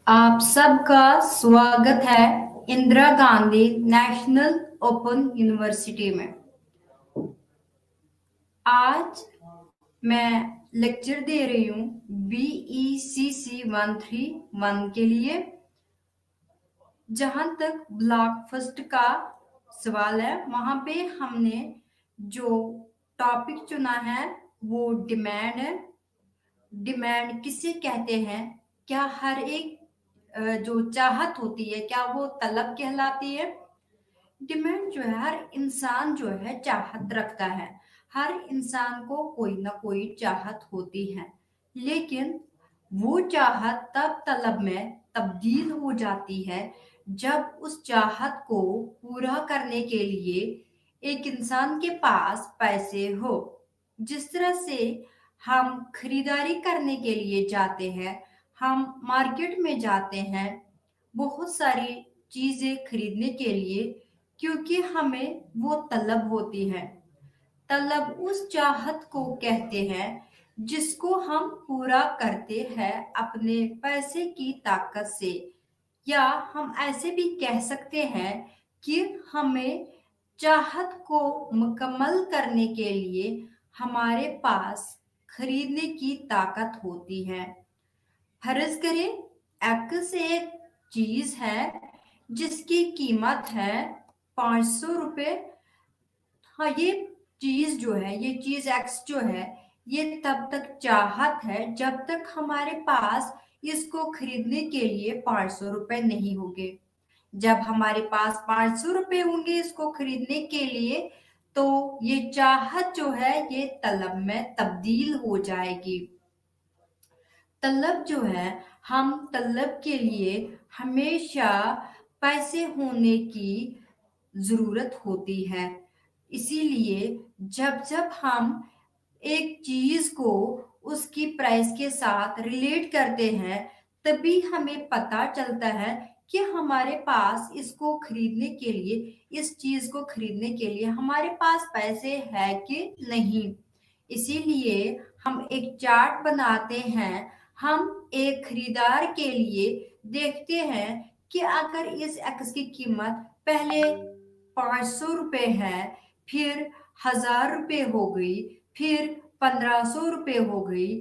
आप सबका स्वागत है Indira Gandhi national open university में। आज मैं लेक्चर दे रही हूँ BECC 131 के लिए। जहां तक ब्लॉक फर्स्ट का सवाल है, वहां पे हमने जो टॉपिक चुना है वो डिमांड है। डिमांड किसे कहते हैं? क्या हर एक जो चाहत होती है, क्या वो तलब कहलाती है? डिमांड जो है, हर इंसान जो है चाहत रखता है। हर इंसान को कोई ना कोई चाहत होती है, लेकिन वो चाहत तब तलब में तब्दील हो जाती है जब उस चाहत को पूरा करने के लिए एक इंसान के पास पैसे हो। जिस तरह से हम खरीदारी करने के लिए जाते हैं, हम मार्केट में जाते हैं बहुत सारी चीजें खरीदने के लिए, क्योंकि हमें वो तलब होती है। तलब उस चाहत को कहते हैं जिसको हम पूरा करते हैं अपने पैसे की ताकत से। या हम ऐसे भी कह सकते हैं कि हमें चाहत को मुकम्मल करने के लिए हमारे पास खरीदने की ताकत होती है। फर्ज करें एक्स एक चीज है जिसकी कीमत है 500 रुपए। हाँ, ये चीज जो है, ये चीज एक्स जो है, ये तब तक चाहत है जब तक हमारे पास इसको खरीदने के लिए 500 रुपए नहीं होंगे। जब हमारे पास 500 रुपए होंगे इसको खरीदने के लिए, तो ये चाहत जो है ये तलब में तब्दील हो जाएगी। तलब जो है, हम तलब के लिए हमेशा पैसे होने की जरूरत होती है। इसीलिए जब जब हम एक चीज को उसकी प्राइस के साथ रिलेट करते हैं, तभी हमें पता चलता है कि हमारे पास इसको खरीदने के लिए, इस चीज को खरीदने के लिए हमारे पास पैसे है कि नहीं। इसीलिए हम एक चार्ट बनाते हैं। हम एक खरीदार के लिए देखते हैं कि अगर इस एक्स की कीमत पहले 500 रुपए है, फिर 1000 रुपए हो गई, फिर 1500 रुपए हो गई,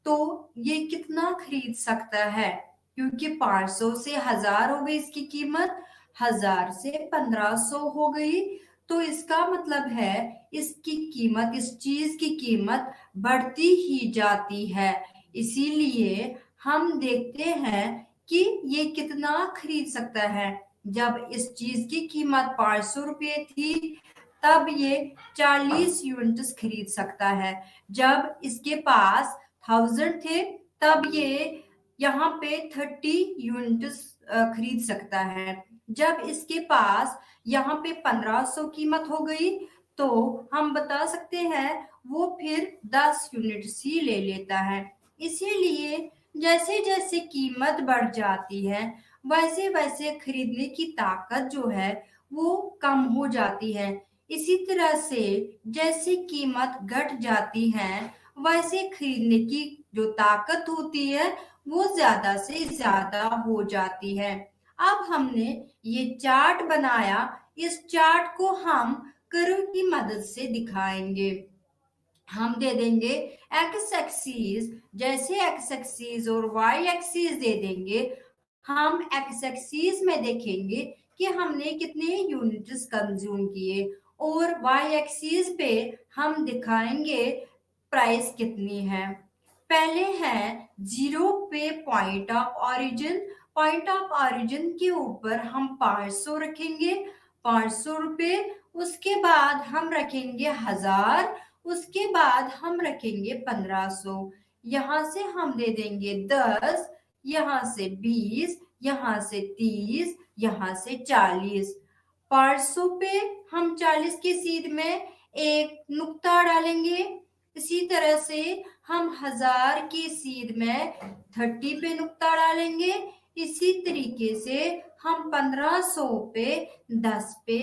तो ये कितना खरीद सकता है? क्योंकि 500 से 1000 हो गई इसकी कीमत, 1000 से 1500 हो गई, तो इसका मतलब है इसकी कीमत, इस चीज की कीमत बढ़ती ही जाती है। इसीलिए हम देखते हैं कि ये कितना खरीद सकता है। जब इस चीज की कीमत 500 रुपये थी, तब ये 40 यूनिट्स खरीद सकता है। जब इसके पास 1000 थे, तब ये यहाँ पे 30 यूनिट्स खरीद सकता है। जब इसके पास यहाँ पे 1500 कीमत हो गई, तो हम बता सकते हैं वो फिर 10 यूनिट्स ही ले लेता है। इसीलिए जैसे जैसे कीमत बढ़ जाती है, वैसे वैसे खरीदने की ताकत जो है वो कम हो जाती है। इसी तरह से जैसे कीमत घट जाती है, वैसे खरीदने की जो ताकत होती है वो ज्यादा से ज्यादा हो जाती है। अब हमने ये चार्ट बनाया, इस चार्ट को हम कर्व की मदद से दिखाएंगे। हम दे देंगे एक्स एक्सीस, जैसे एक्स एक्सीस और वाई एक्सीस दे देंगे। हम एक्स एक्सीस में देखेंगे कि हमने कितने यूनिट्स कंज्यूम किए, और वाई एक्सीस पे हम दिखाएंगे प्राइस कितनी है। पहले है जीरो पे point of origin. Point of origin के ऊपर हम 500 रखेंगे, 500 रुपए। उसके बाद हम रखेंगे 1000, उसके बाद हम रखेंगे 1500। यहाँ से हम दे देंगे 10, यहाँ से 20, यहाँ से 30, यहाँ से 40। 500 पे हम 40 की सीध में एक नुक्ता डालेंगे। इसी तरह से हम 1000 की सीध में 30 पे नुक्ता डालेंगे। इसी तरीके से हम 1500 पे 10 पे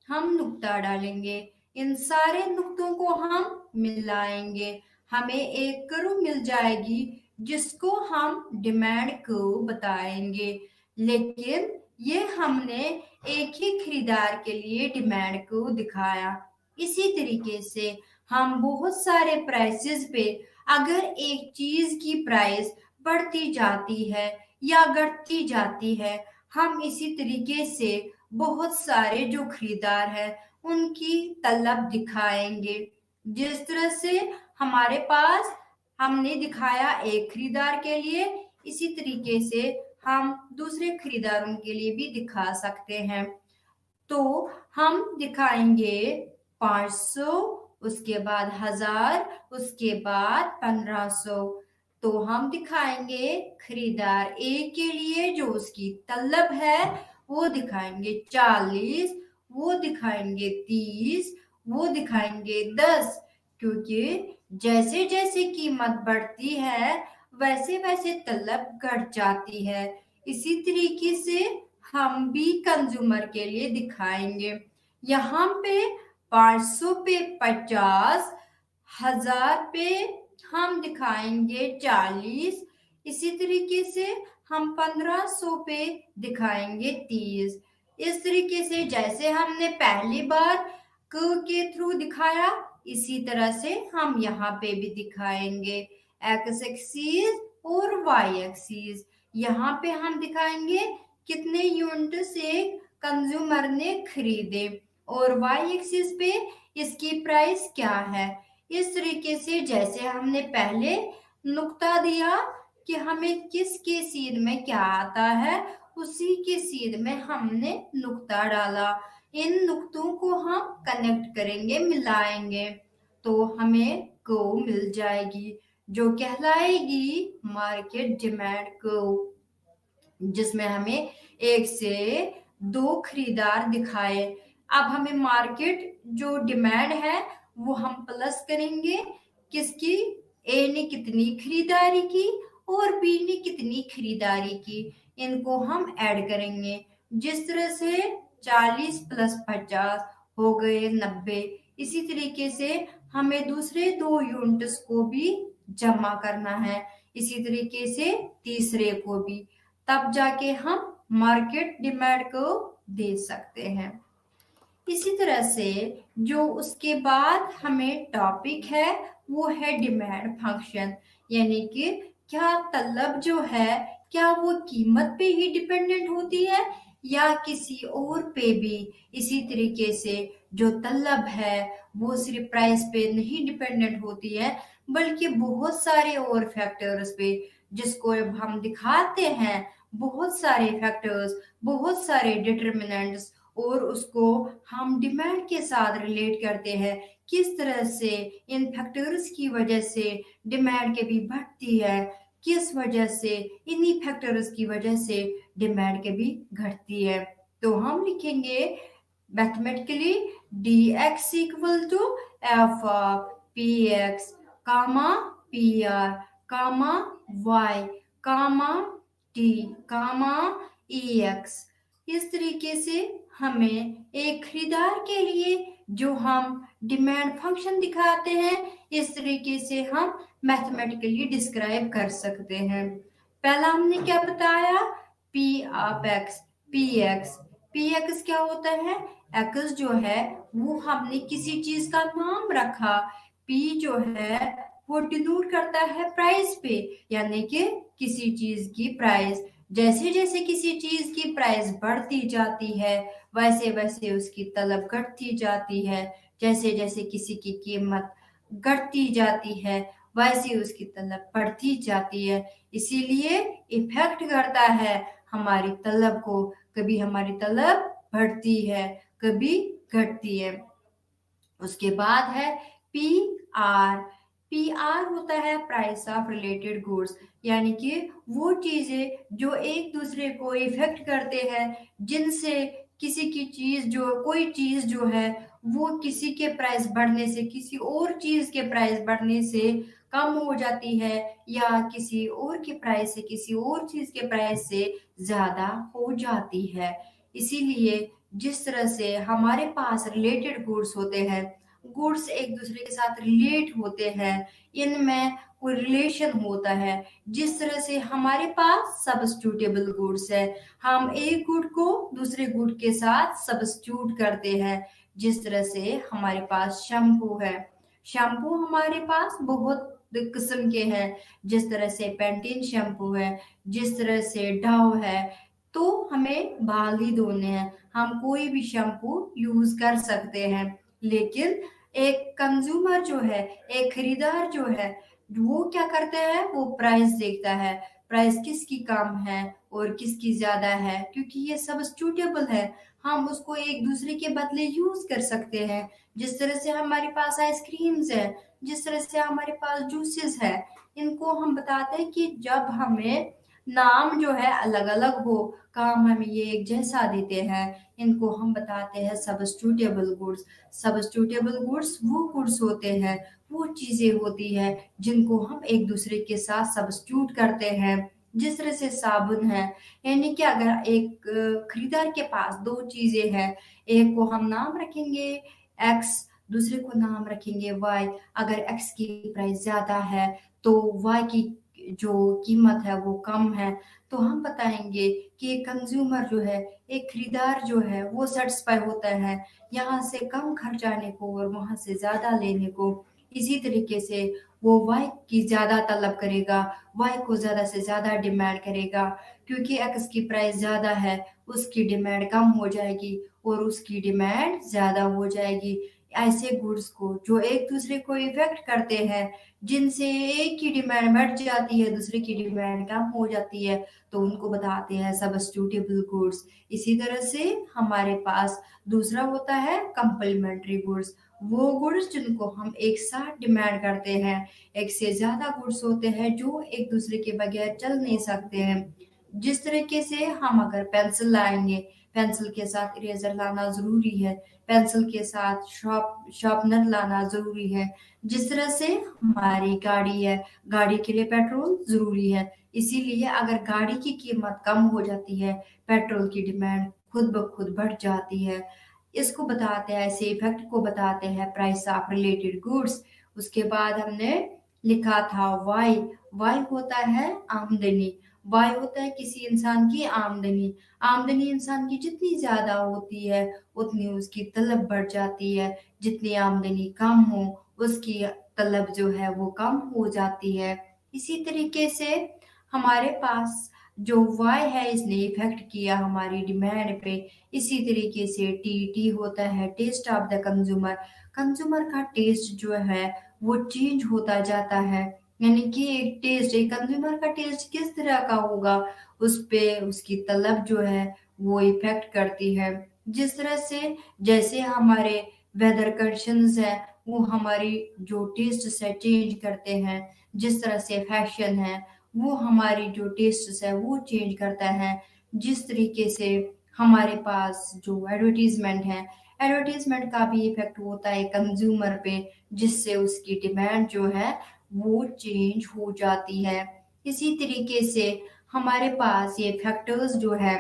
हम नुक्ता डालेंगे। इन सारे नुक्तों को हम मिलाएंगे, हमें एक कर्व मिल जाएगी जिसको हम डिमांड को बताएंगे। लेकिन ये हमने एक ही खरीदार के लिए डिमांड को दिखाया। इसी तरीके से हम बहुत सारे प्राइसेस पे अगर एक चीज की प्राइस बढ़ती जाती है या घटती जाती है, हम इसी तरीके से बहुत सारे जो खरीदार हैं उनकी तलब दिखाएंगे। जिस तरह से हमारे पास हमने दिखाया एक खरीदार के लिए, इसी तरीके से हम दूसरे खरीदारों के लिए भी दिखा सकते हैं। तो हम दिखाएंगे 500, उसके बाद 1000, उसके बाद 1500। तो हम दिखाएंगे खरीदार ए के लिए जो उसकी तलब है वो दिखाएंगे 40, वो दिखाएंगे 30, वो दिखाएंगे 10, क्योंकि जैसे जैसे कीमत बढ़ती है वैसे वैसे तलब घट जाती है। इसी तरीके से हम भी कंज्यूमर के लिए दिखाएंगे। यहाँ पे 500 पे 50, 1000 पे हम दिखाएंगे 40, इसी तरीके से हम 1500 पे दिखाएंगे 30। इस तरीके से जैसे हमने पहली बार के थ्रू दिखाया, इसी तरह से हम यहाँ पे भी दिखाएंगे एक्स एक्सीस और वाई एक्सीस। यहाँ पे हम दिखाएंगे कितने यूनिट से कंज्यूमर ने खरीदे और वाई एक्सिस पे इसकी प्राइस क्या है। इस तरीके से जैसे हमने पहले नुक्ता दिया कि हमें किस के सीध में क्या आता है, उसी के सीध में हमने नुक्ता डाला। इन नुक्तों को हम कनेक्ट करेंगे, मिलाएंगे, तो हमें गो मिल जाएगी जो कहलाएगी मार्केट डिमांड गो, जिसमें हमें 1 से 2 खरीदार दिखाए। अब हमें मार्केट जो डिमांड है वो हम प्लस करेंगे किसकी, ए ने कितनी खरीदारी की और बी ने कितनी खरीदारी की, इनको हम ऐड करेंगे। जिस तरह से 40 + 50 हो गए 90। इसी तरीके से हमें दूसरे 2 यूनिट्स को भी जमा करना है, इसी तरीके से तीसरे को भी, तब जाके हम मार्केट डिमांड को दे सकते हैं। इसी तरह से जो उसके बाद हमें टॉपिक है वो है डिमांड फंक्शन, यानी कि क्या तलब जो है क्या वो कीमत पे ही डिपेंडेंट होती है या किसी और पे भी। इसी तरीके से जो तलब है वो सिर्फ प्राइस पे नहीं डिपेंडेंट होती है बल्कि बहुत सारे और फैक्टर्स पे, जिसको अब हम दिखाते हैं बहुत सारे फैक्टर्स, बहुत सारे डिटरमिनेंट्स, और उसको हम डिमांड के साथ रिलेट करते हैं किस तरह से इन फैक्टर्स की वजह से डिमांड के भी बढ़ती है, किस वजह से इन्हीं फैक्टर्स की वजह से डिमांड के भी घटती है। तो हम लिखेंगे mathematically dx equal to f of px comma pr comma y comma t comma ex। इस तरीके से हमें एक खरीदार के लिए जो हम डिमांड फंक्शन दिखाते हैं इस तरीके से हम मैथमेटिकली डिस्क्राइब कर सकते हैं। पहला हमने क्या बताया, p ऑफ x, px क्या होता है, x जो है वो हमने किसी चीज का नाम रखा, p जो है वो डिनोट करता है प्राइस पे, यानी कि किसी चीज की प्राइस। जैसे जैसे किसी चीज की प्राइस बढ़ती जाती है वैसे वैसे उसकी तलब घटती जाती है, जैसे जैसे किसी की कीमत घटती जाती है वैसे उसकी तलब बढ़ती जाती है। इसीलिए इफेक्ट करता है हमारी तलब को, कभी हमारी तलब बढ़ती है कभी घटती है। उसके बाद है पी आर होता है प्राइस ऑफ रिलेटेड गुड्स, यानी कि वो चीजें जो एक दूसरे को इफेक्ट करते हैं, जिनसे किसी की चीज जो कोई चीज जो है वो किसी के प्राइस बढ़ने से किसी और चीज के प्राइस बढ़ने से कम हो जाती है या किसी और के प्राइस से किसी और चीज के प्राइस से ज्यादा हो जाती है। इसीलिए जिस तरह से हमारे पास रिलेटेड गुड्स होते हैं गुड्स एक दूसरे के साथ रिलेट होते हैं, इनमें कोई रिलेशन होता है। जिस तरह से हमारे पास सब्स्टिट्यूटेबल गुड्स है, हम एक गुड को दूसरे गुड के साथ सब्स्टिट्यूट करते हैं। जिस तरह से हमारे पास शैम्पू है, शैम्पू हमारे पास बहुत किस्म के हैं। जिस तरह से पेंटीन शैम्पू है, जिस तरह से डव है। तो हमें बाल ही धोने हैं, हम कोई भी शैम्पू यूज कर सकते हैं। लेकिन एक कंज्यूमर जो है, एक खरीदार जो है, वो क्या करता है, वो प्राइस देखता है, प्राइस किसकी कम है और किसकी ज्यादा है, क्योंकि ये सब सब्स्टिट्यूटेबल है। हम उसको एक दूसरे के बदले यूज कर सकते हैं। जिस तरह से हमारे पास आइसक्रीम्स है, जिस तरह से हमारे पास जूसेस है, इनको हम बताते हैं कि जब हमें नाम जो है अलग अलग हो, काम हम ये एक जैसा देते हैं, इनको हम बताते हैं सब्स्टिट्यूटेबल गुड्स। सब्स्टिट्यूटेबल गुड्स वो गुड्स होते हैं, वो चीजें होती है जिनको हम एक दूसरे के साथ सब्स्टिट्यूट करते हैं। जिस तरह से साबुन है, यानी कि अगर एक खरीदार के पास दो चीजें हैं, एक को हम नाम रखेंगे एक्स, दूसरे को नाम रखेंगे वाई। अगर एक्स की प्राइस ज्यादा है तो वाई की जो कीमत है वो कम है, तो हम बताएंगे कि एक कंज्यूमर जो है, एक खरीदार जो है, वो सेटिस्फाई होता है यहाँ से कम खर्चाने को और वहां से ज्यादा लेने को। इसी तरीके से वो वाई की ज्यादा तलब करेगा, वाई को ज्यादा से ज्यादा डिमांड करेगा, क्योंकि एक्स की प्राइस ज्यादा है, उसकी डिमांड कम हो जाएगी और उसकी डिमांड ज्यादा हो जाएगी। ऐसे गुड्स को जो एक दूसरे को इफेक्ट करते हैं, जिनसे एक की डिमांड बढ़ जाती है, दूसरे की डिमांड कम हो जाती है, तो उनको बताते हैं सब्स्टिट्यूटेबल गुड्स। इसी तरह से हमारे पास दूसरा होता है कंप्लीमेंट्री गुड्स, वो गुड्स जिनको हम एक साथ डिमांड करते हैं। एक से ज्यादा गुड्स होते हैं जो एक दूसरे के बगैर चल नहीं सकते हैं। जिस तरीके से हम अगर पेंसिल लाएंगे, पेंसिल के साथ इरेजर लाना जरूरी है, पेंसिल के साथ शार्पनर लाना जरूरी है। जिस तरह से हमारी गाड़ी है, गाड़ी के लिए पेट्रोल जरूरी है, इसीलिए अगर गाड़ी की कीमत कम हो जाती है, पेट्रोल की डिमांड खुद ब खुद बढ़ जाती है। इसको बताते हैं, ऐसे इफेक्ट को बताते हैं प्राइस ऑफ रिलेटेड गुड्स। उसके बाद हमने लिखा था वाई, वाई होता है आमदनी, वाई होता है किसी इंसान की आमदनी। आमदनी इंसान की जितनी ज्यादा होती है उतनी उसकी तलब बढ़ जाती है, जितनी आमदनी कम हो उसकी तलब जो है वो कम हो जाती है। इसी तरीके से हमारे पास जो वाई है, इसने इफेक्ट किया हमारी डिमांड पे। इसी तरीके से टी, टी होता है taste of the consumer. Consumer का टेस्ट जो है वो चेंज होता जाता है, यानी कि एक टेस्ट, एक कंज्यूमर का टेस्ट किस तरह का होगा, उस पे उसकी तलब जो है वो इफेक्ट करती है। जिस तरह से जैसे हमारे वेदर कंडीशंस है, वो हमारी जो टेस्ट से चेंज करते हैं। जिस तरह से फैशन है, वो हमारी जो टेस्ट है वो चेंज करता है। जिस तरीके से हमारे पास जो एडवर्टीजमेंट है, एडवर्टीजमेंट का भी इफेक्ट होता है कंज्यूमर पे, जिससे उसकी डिमांड जो है वो चेंज हो जाती है। इसी तरीके से हमारे पास ये फैक्टर्स जो है,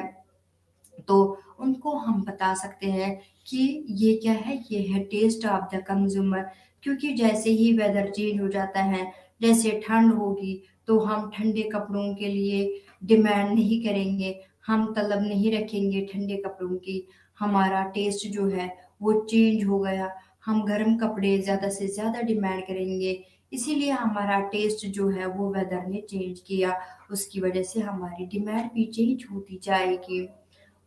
तो उनको हम बता सकते हैं कि ये क्या है, ये है टेस्ट ऑफ द कंज्यूमर। क्योंकि जैसे ही वेदर चेंज हो जाता है, जैसे ठंड होगी तो हम ठंडे कपड़ों के लिए डिमांड नहीं करेंगे, हम तलब नहीं रखेंगे ठंडे कपड़ों की, हमारा टेस्ट जो है वो चेंज हो गया, हम गर्म कपड़े ज्यादा से ज्यादा डिमांड करेंगे। इसीलिए हमारा टेस्ट जो है वो वेदर ने चेंज किया, उसकी वजह से हमारी डिमांड भी चेंज होती जाएगी।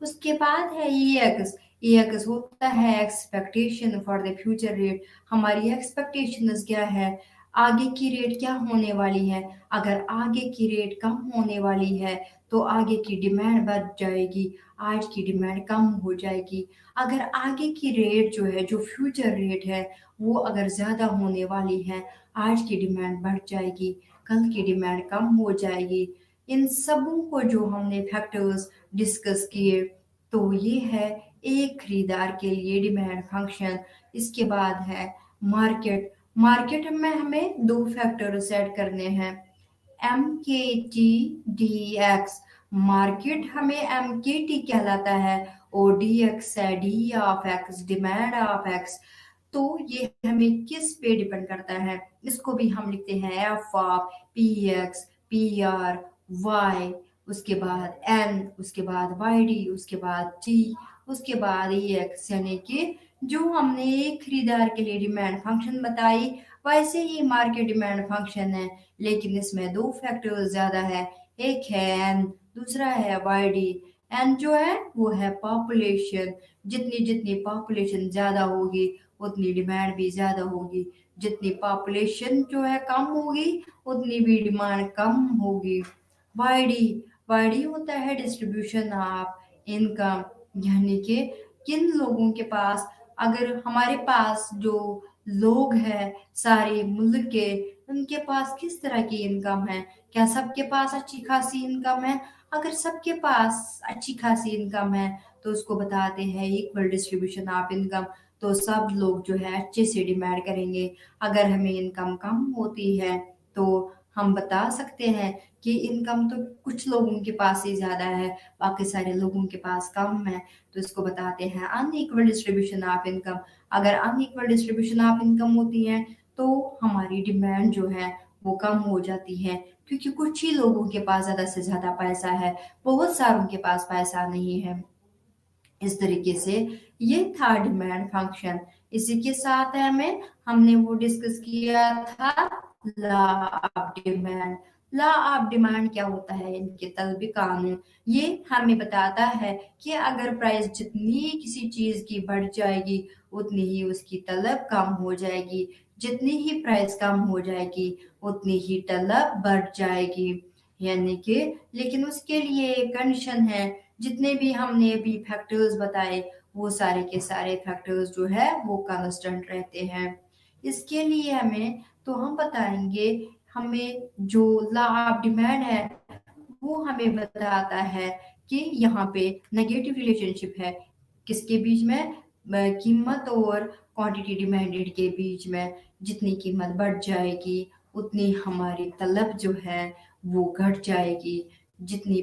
उसके बाद है ईएक्स। ईएक्स होता है expectation for the future rate. हमारी एक्सपेक्टेशंस क्या है, आगे की रेट क्या होने वाली है। अगर आगे की रेट कम होने वाली है तो आगे की डिमांड बढ़ जाएगी, आज की डिमांड कम हो जाएगी। अगर आगे की रेट जो है, जो फ्यूचर रेट है, वो अगर ज्यादा होने वाली है, आज की डिमांड बढ़ जाएगी, कल की डिमांड कम हो जाएगी। इन सबों को जो हमने फैक्टर्स डिस्कस किए, तो ये है एक खरीदार के लिए डिमांड फंक्शन। इसके बाद है मार्केट। मार्केट में हमें दो फैक्टर सेट करने हैं, एम के टी डी एक्स। मार्केट हमें एम के टी कहलाता है और डी एक्स है D of x, demand of x. तो ये हमें किस पे डिपेंड करता है, इसको भी हम लिखते हैं f of p x, p r, y, उसके बाद एन, उसके बाद वाई डी, उसके बाद टी, उसके बाद ई एक्स, यानी कि जो हमने एक खरीदार के लिए डिमांड फंक्शन बताई वैसे ही मार्केट डिमांड फंक्शन है, लेकिन इसमें दो फैक्टर्स ज्यादा है। एक है एन, दूसरा है वाई डी। एन जो है वो है पॉपुलेशन, जितनी जितनी पॉपुलेशन ज्यादा होगी उतनी डिमांड भी ज्यादा होगी, जितनी पॉपुलेशन जो है कम होगी उतनी भी डिमांड कम होगी। वाईडी, वाईडी होता है डिस्ट्रीब्यूशन ऑफ इनकम, यानी कि किन लोगों के पास, अगर हमारे पास जो लोग हैं सारे मुल्क के, उनके पास किस तरह की इनकम है, क्या सबके पास अच्छी खासी इनकम है? अगर सबके पास अच्छी खासी इनकम है तो उसको बताते हैं इक्वल डिस्ट्रीब्यूशन ऑफ इनकम, तो सब लोग जो है अच्छे से डिमांड करेंगे। अगर हमें इनकम कम होती है तो हम बता सकते हैं कि इनकम तो कुछ लोगों के पास ही ज्यादा है, बाकी सारे लोगों के पास कम है, तो इसको बताते हैं अनइक्वल डिस्ट्रीब्यूशन ऑफ इनकम। अगर अनइक्वल डिस्ट्रीब्यूशन ऑफ इनकम होती है तो हमारी डिमांड जो है वो कम हो जाती है, क्योंकि कुछ ही लोगों के पास ज्यादा से ज्यादा पैसा है, बहुत सारों के पास पैसा नहीं है। इस तरीके से ये था डिमांड फंक्शन। इसी के साथ हमें हमने वो डिस्कस किया था law of demand. Law of demand क्या होता है, इनके तलबी कानून। ये हमें बताता है कि अगर प्राइस जितनी किसी चीज की बढ़ जाएगी उतनी ही उसकी तलब कम हो जाएगी, जितनी ही प्राइस कम हो जाएगी उतनी ही तलब बढ़ जाएगी, यानी कि लेकिन उसके लिए एक कंडीशन है, जितने भी हमने अभी फैक्टर्स बताए वो सारे के सारे फैक्टर्स जो है वो कांस्टेंट रहते हैं। इसके लिए हमें तो हम बताएंगे, हमें जो लॉ ऑफ डिमांड है वो हमें बताता है कि यहाँ पे नेगेटिव रिलेशनशिप है किसके बीच में, कीमत और क्वांटिटी डिमांडेड के बीच में। जितनी कीमत बढ़ जाएगी उतनी हमारी तलब जो है वो घट जाएगी, जितनी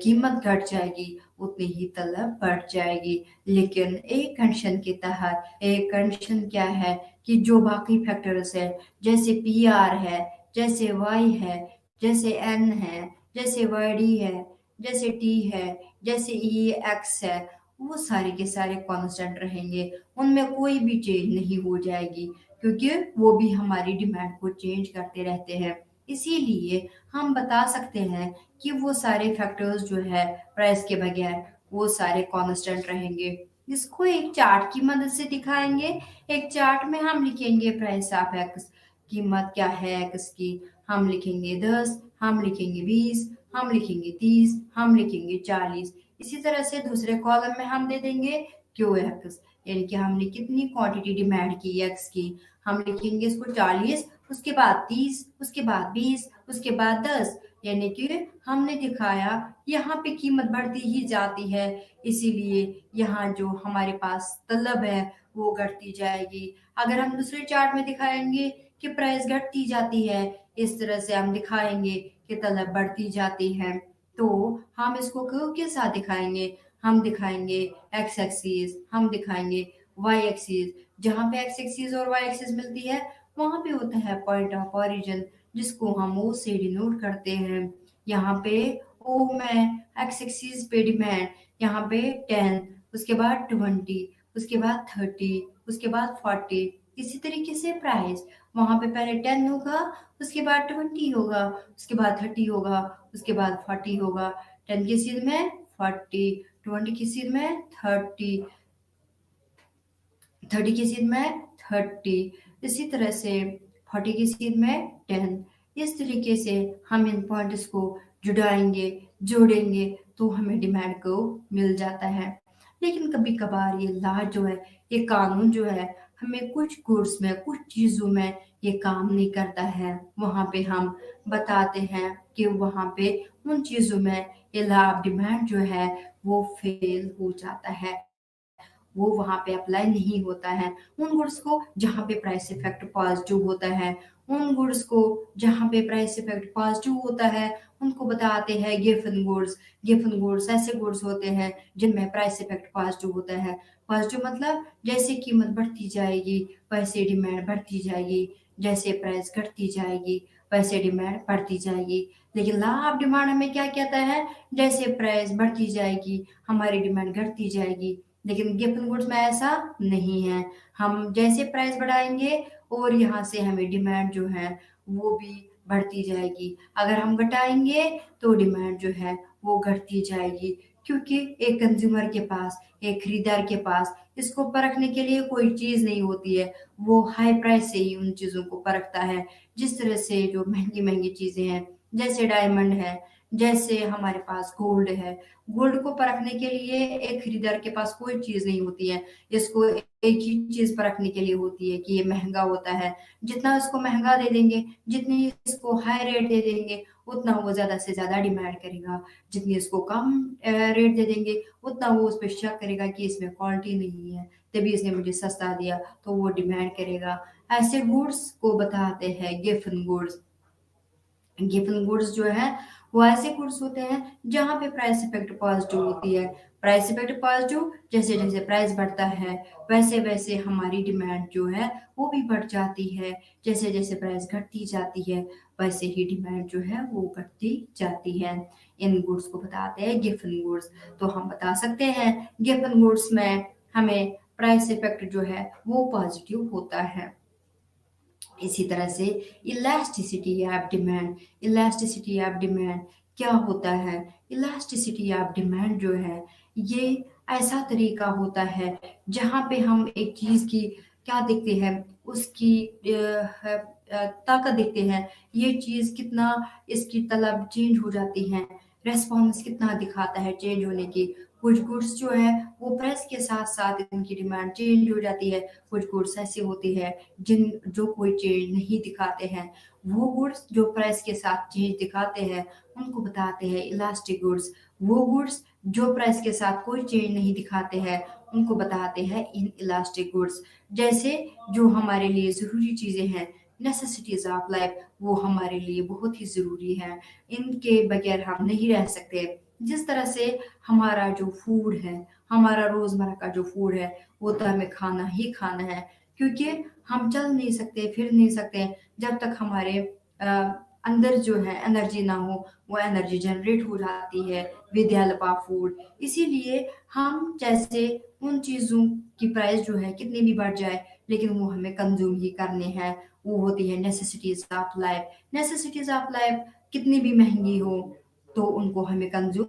कीमत घट जाएगी उतनी ही तलब बढ़ जाएगी। लेकिन एक कंडीशन के तहत, एक कंडीशन क्या है कि जो बाकी फैक्टर्स है जैसे पी आर है, जैसे वाई है, जैसे एन है, जैसे वाई डी है, जैसे टी है, जैसे ई एक्स है, वो सारे के सारे कांस्टेंट रहेंगे, उनमें कोई भी चेंज नहीं हो जाएगी, क्योंकि वो भी हमारी डिमांड को चेंज करते रहते हैं। इसीलिए हम बता सकते हैं कि वो सारे फैक्टर्स जो है प्राइस के बगैर वो सारे कांस्टेंट रहेंगे। इसको एक चार्ट की मदद से दिखाएंगे। एक चार्ट में हम लिखेंगे प्राइस ऑफ एक्स, कीमत क्या है एक्स की, हम लिखेंगे 10, हम लिखेंगे 20, हम लिखेंगे 30, हम लिखेंगे 40। इसी तरह से दूसरे कॉलम में हम दे देंगे क्यू एक्स, यानी कि हमने कितनी क्वांटिटी डिमांड की एक्स की, हम लिखेंगे इसको 40, उसके बाद 30, उसके बाद 20, उसके बाद 10, यानी कि हमने दिखाया यहाँ पे कीमत बढ़ती ही जाती है, इसीलिए यहाँ जो हमारे पास तलब है वो घटती जाएगी। अगर हम दूसरे चार्ट में दिखाएंगे कि प्राइस घटती जाती है, इस तरह से हम दिखाएंगे कि तलब बढ़ती जाती है, तो हम इसको कर्व के साथ दिखाएंगे। हम दिखाएंगे एक्स एक्सिस, हम दिखाएंगे वाई एक्सिस। जहाँ पे एक्स एक्सिस और वाई एक्सिस मिलती है वहां पे होता है पॉइंट ऑफ ओरिजिन, जिसको हम ओ से डिनोट करते हैं। यहाँ पे ओ में एक्स एक्सिस पे डिमांड, यहाँ पे 10, उसके बाद 20, उसके बाद 30, उसके बाद 40। इसी तरीके से प्राइस वहां पे पहले 10 होगा, उसके बाद 20 होगा, उसके बाद 30 होगा, उसके बाद 40 होगा। 10 की सीध में 40, 20 की सीध में 30, 30 की सीध में 30, इसी तरह से 40 की सीध में 10। इस तरीके से हम इन पॉइंट्स को जुड़ाएंगे, जोड़ेंगे तो हमें डिमांड को मिल जाता है। लेकिन कभी कभार ये लॉ जो है, ये कानून जो है, हमें कुछ गुड्स में, कुछ चीजों में ये काम नहीं करता है। वहां पे हम बताते हैं कि वहां पे उन चीजों में ये लॉ ऑफ डिमांड जो है वो फेल हो जाता है, वो वहां पे अप्लाई नहीं होता है। उन गुड्स को जहां पे प्राइस इफेक्ट पॉजिटिव होता है, उन गुड्स को जहां पे प्राइस इफेक्ट पॉजिटिव होता है उनको बताते हैं गिवन गुड्स। गिवन गुड्स ऐसे गुड्स होते हैं जिनमें प्राइस इफेक्ट पॉजिटिव होता है, पॉजिटिव मतलब जैसे कीमत बढ़ती जाएगी, वैसे डिमांड बढ़ती जाएगी, जैसे प्राइस घटती जाएगी, वैसे डिमांड बढ़ती जाएगी। लेकिन लॉ ऑफ डिमांड हमें क्या कहता है? जैसे प्राइस बढ़ती जाएगी, हमारी डिमांड घटती जाएगी। लेकिन गिफ्ट गुड्स में ऐसा नहीं है। हम जैसे प्राइस बढ़ाएँगे और यहाँ से हमें डिमांड जो है वो भी बढ़ती जाएगी। अगर हम घटाएँगे तो डिमांड जो है वो घटती जाएगी, क्योंकि एक कंज्यूमर के पास, एक खरीदार के पास इसको परखने के लिए कोई चीज़ नहीं होती है। वो हाई प्राइस से ही उन चीज़ों को परखता है। जिस तरह से जो महँगी-महँगी चीज़ें हैं, जैसे डायमंड है, जैसे हमारे पास गोल्ड है। गोल्ड को परखने के लिए एक खरीदार के पास कोई चीज़ नहीं होती है। इसको एक ही चीज़ परखने के लिए होती है कि ये महँगा होता है। जितना इसको महँगा दे देंगे, जितनी इसको हाई रेट दे देंगे, उतना वो ज़्यादा से ज़्यादा डिमांड करेगा। जितनी इसको कम रेट दे देंगे, उतना वो उस पे शक करेगा कि इसमें क्वालिटी नहीं है, तभी इसने मुझे सस्ता दिया, तो वो डिमांड करेगा। ऐसे गुड्स को बताते हैं गिवन गुड्स। गिवन गुड्स जो है वो ऐसे गुड्स होते हैं जहाँ पे प्राइस इफेक्ट पॉजिटिव होती है। प्राइस इफेक्ट पॉजिटिव, जैसे जैसे प्राइस बढ़ता है वैसे वैसे हमारी डिमांड जो है वो भी बढ़ जाती है। जैसे जैसे प्राइस घटती जाती है वैसे ही डिमांड जो है वो घटती जाती है। इन गुड्स को बताते हैं गिवन गुड्स। तो हम बता सकते हैं गिवन गुड्स में हमें प्राइस इफेक्ट जो है वो पॉजिटिव होता है। इसी तरह से elasticity of demand. Elasticity of demand क्या होता है? इलास्टिसिटी ऑफ डिमांड जो है ये ऐसा तरीका होता है जहाँ पे हम एक चीज़ की क्या देखते हैं, उसकी ताकत देखते हैं। ये चीज़ कितना, इसकी तलब चेंज हो जाती है, रेस्पॉन्स कितना दिखाता है चेंज होने की। कुछ गुड्स जो है वो प्राइस के साथ साथ इनकी डिमांड चेंज हो जाती है। कुछ गुड्स ऐसे होते हैं जो कोई चेंज नहीं दिखाते हैं। वो गुड्स जो प्राइस के साथ चेंज दिखाते हैं उनको बताते हैं इलास्टिक गुड्स। वो गुड्स जो प्राइस के साथ कोई चेंज नहीं दिखाते हैं उनको बताते हैं इन इलास्टिक गुड्स। जैसे जो हमारे लिए ज़रूरी चीज़ें हैं, नेसेसिटीज ऑफ लाइफ, वो हमारे लिए बहुत ही ज़रूरी है। इनके बगैर हम नहीं रह सकते। जिस तरह से हमारा जो फूड है, हमारा रोज़मर्रा का जो फूड है वो तो हमें खाना ही खाना है, क्योंकि हम चल नहीं सकते, फिर नहीं सकते जब तक हमारे अंदर जो है एनर्जी ना हो। वो एनर्जी जनरेट हो जाती है with the help of food. इसीलिए हम जैसे उन चीज़ों की प्राइस जो है कितनी भी बढ़ जाए, लेकिन वो हमें कंज्यूम ही करने हैं। वो होती है necessities of life. Necessities of life कितनी भी महंगी हो तो उनको हमें कंज्यूम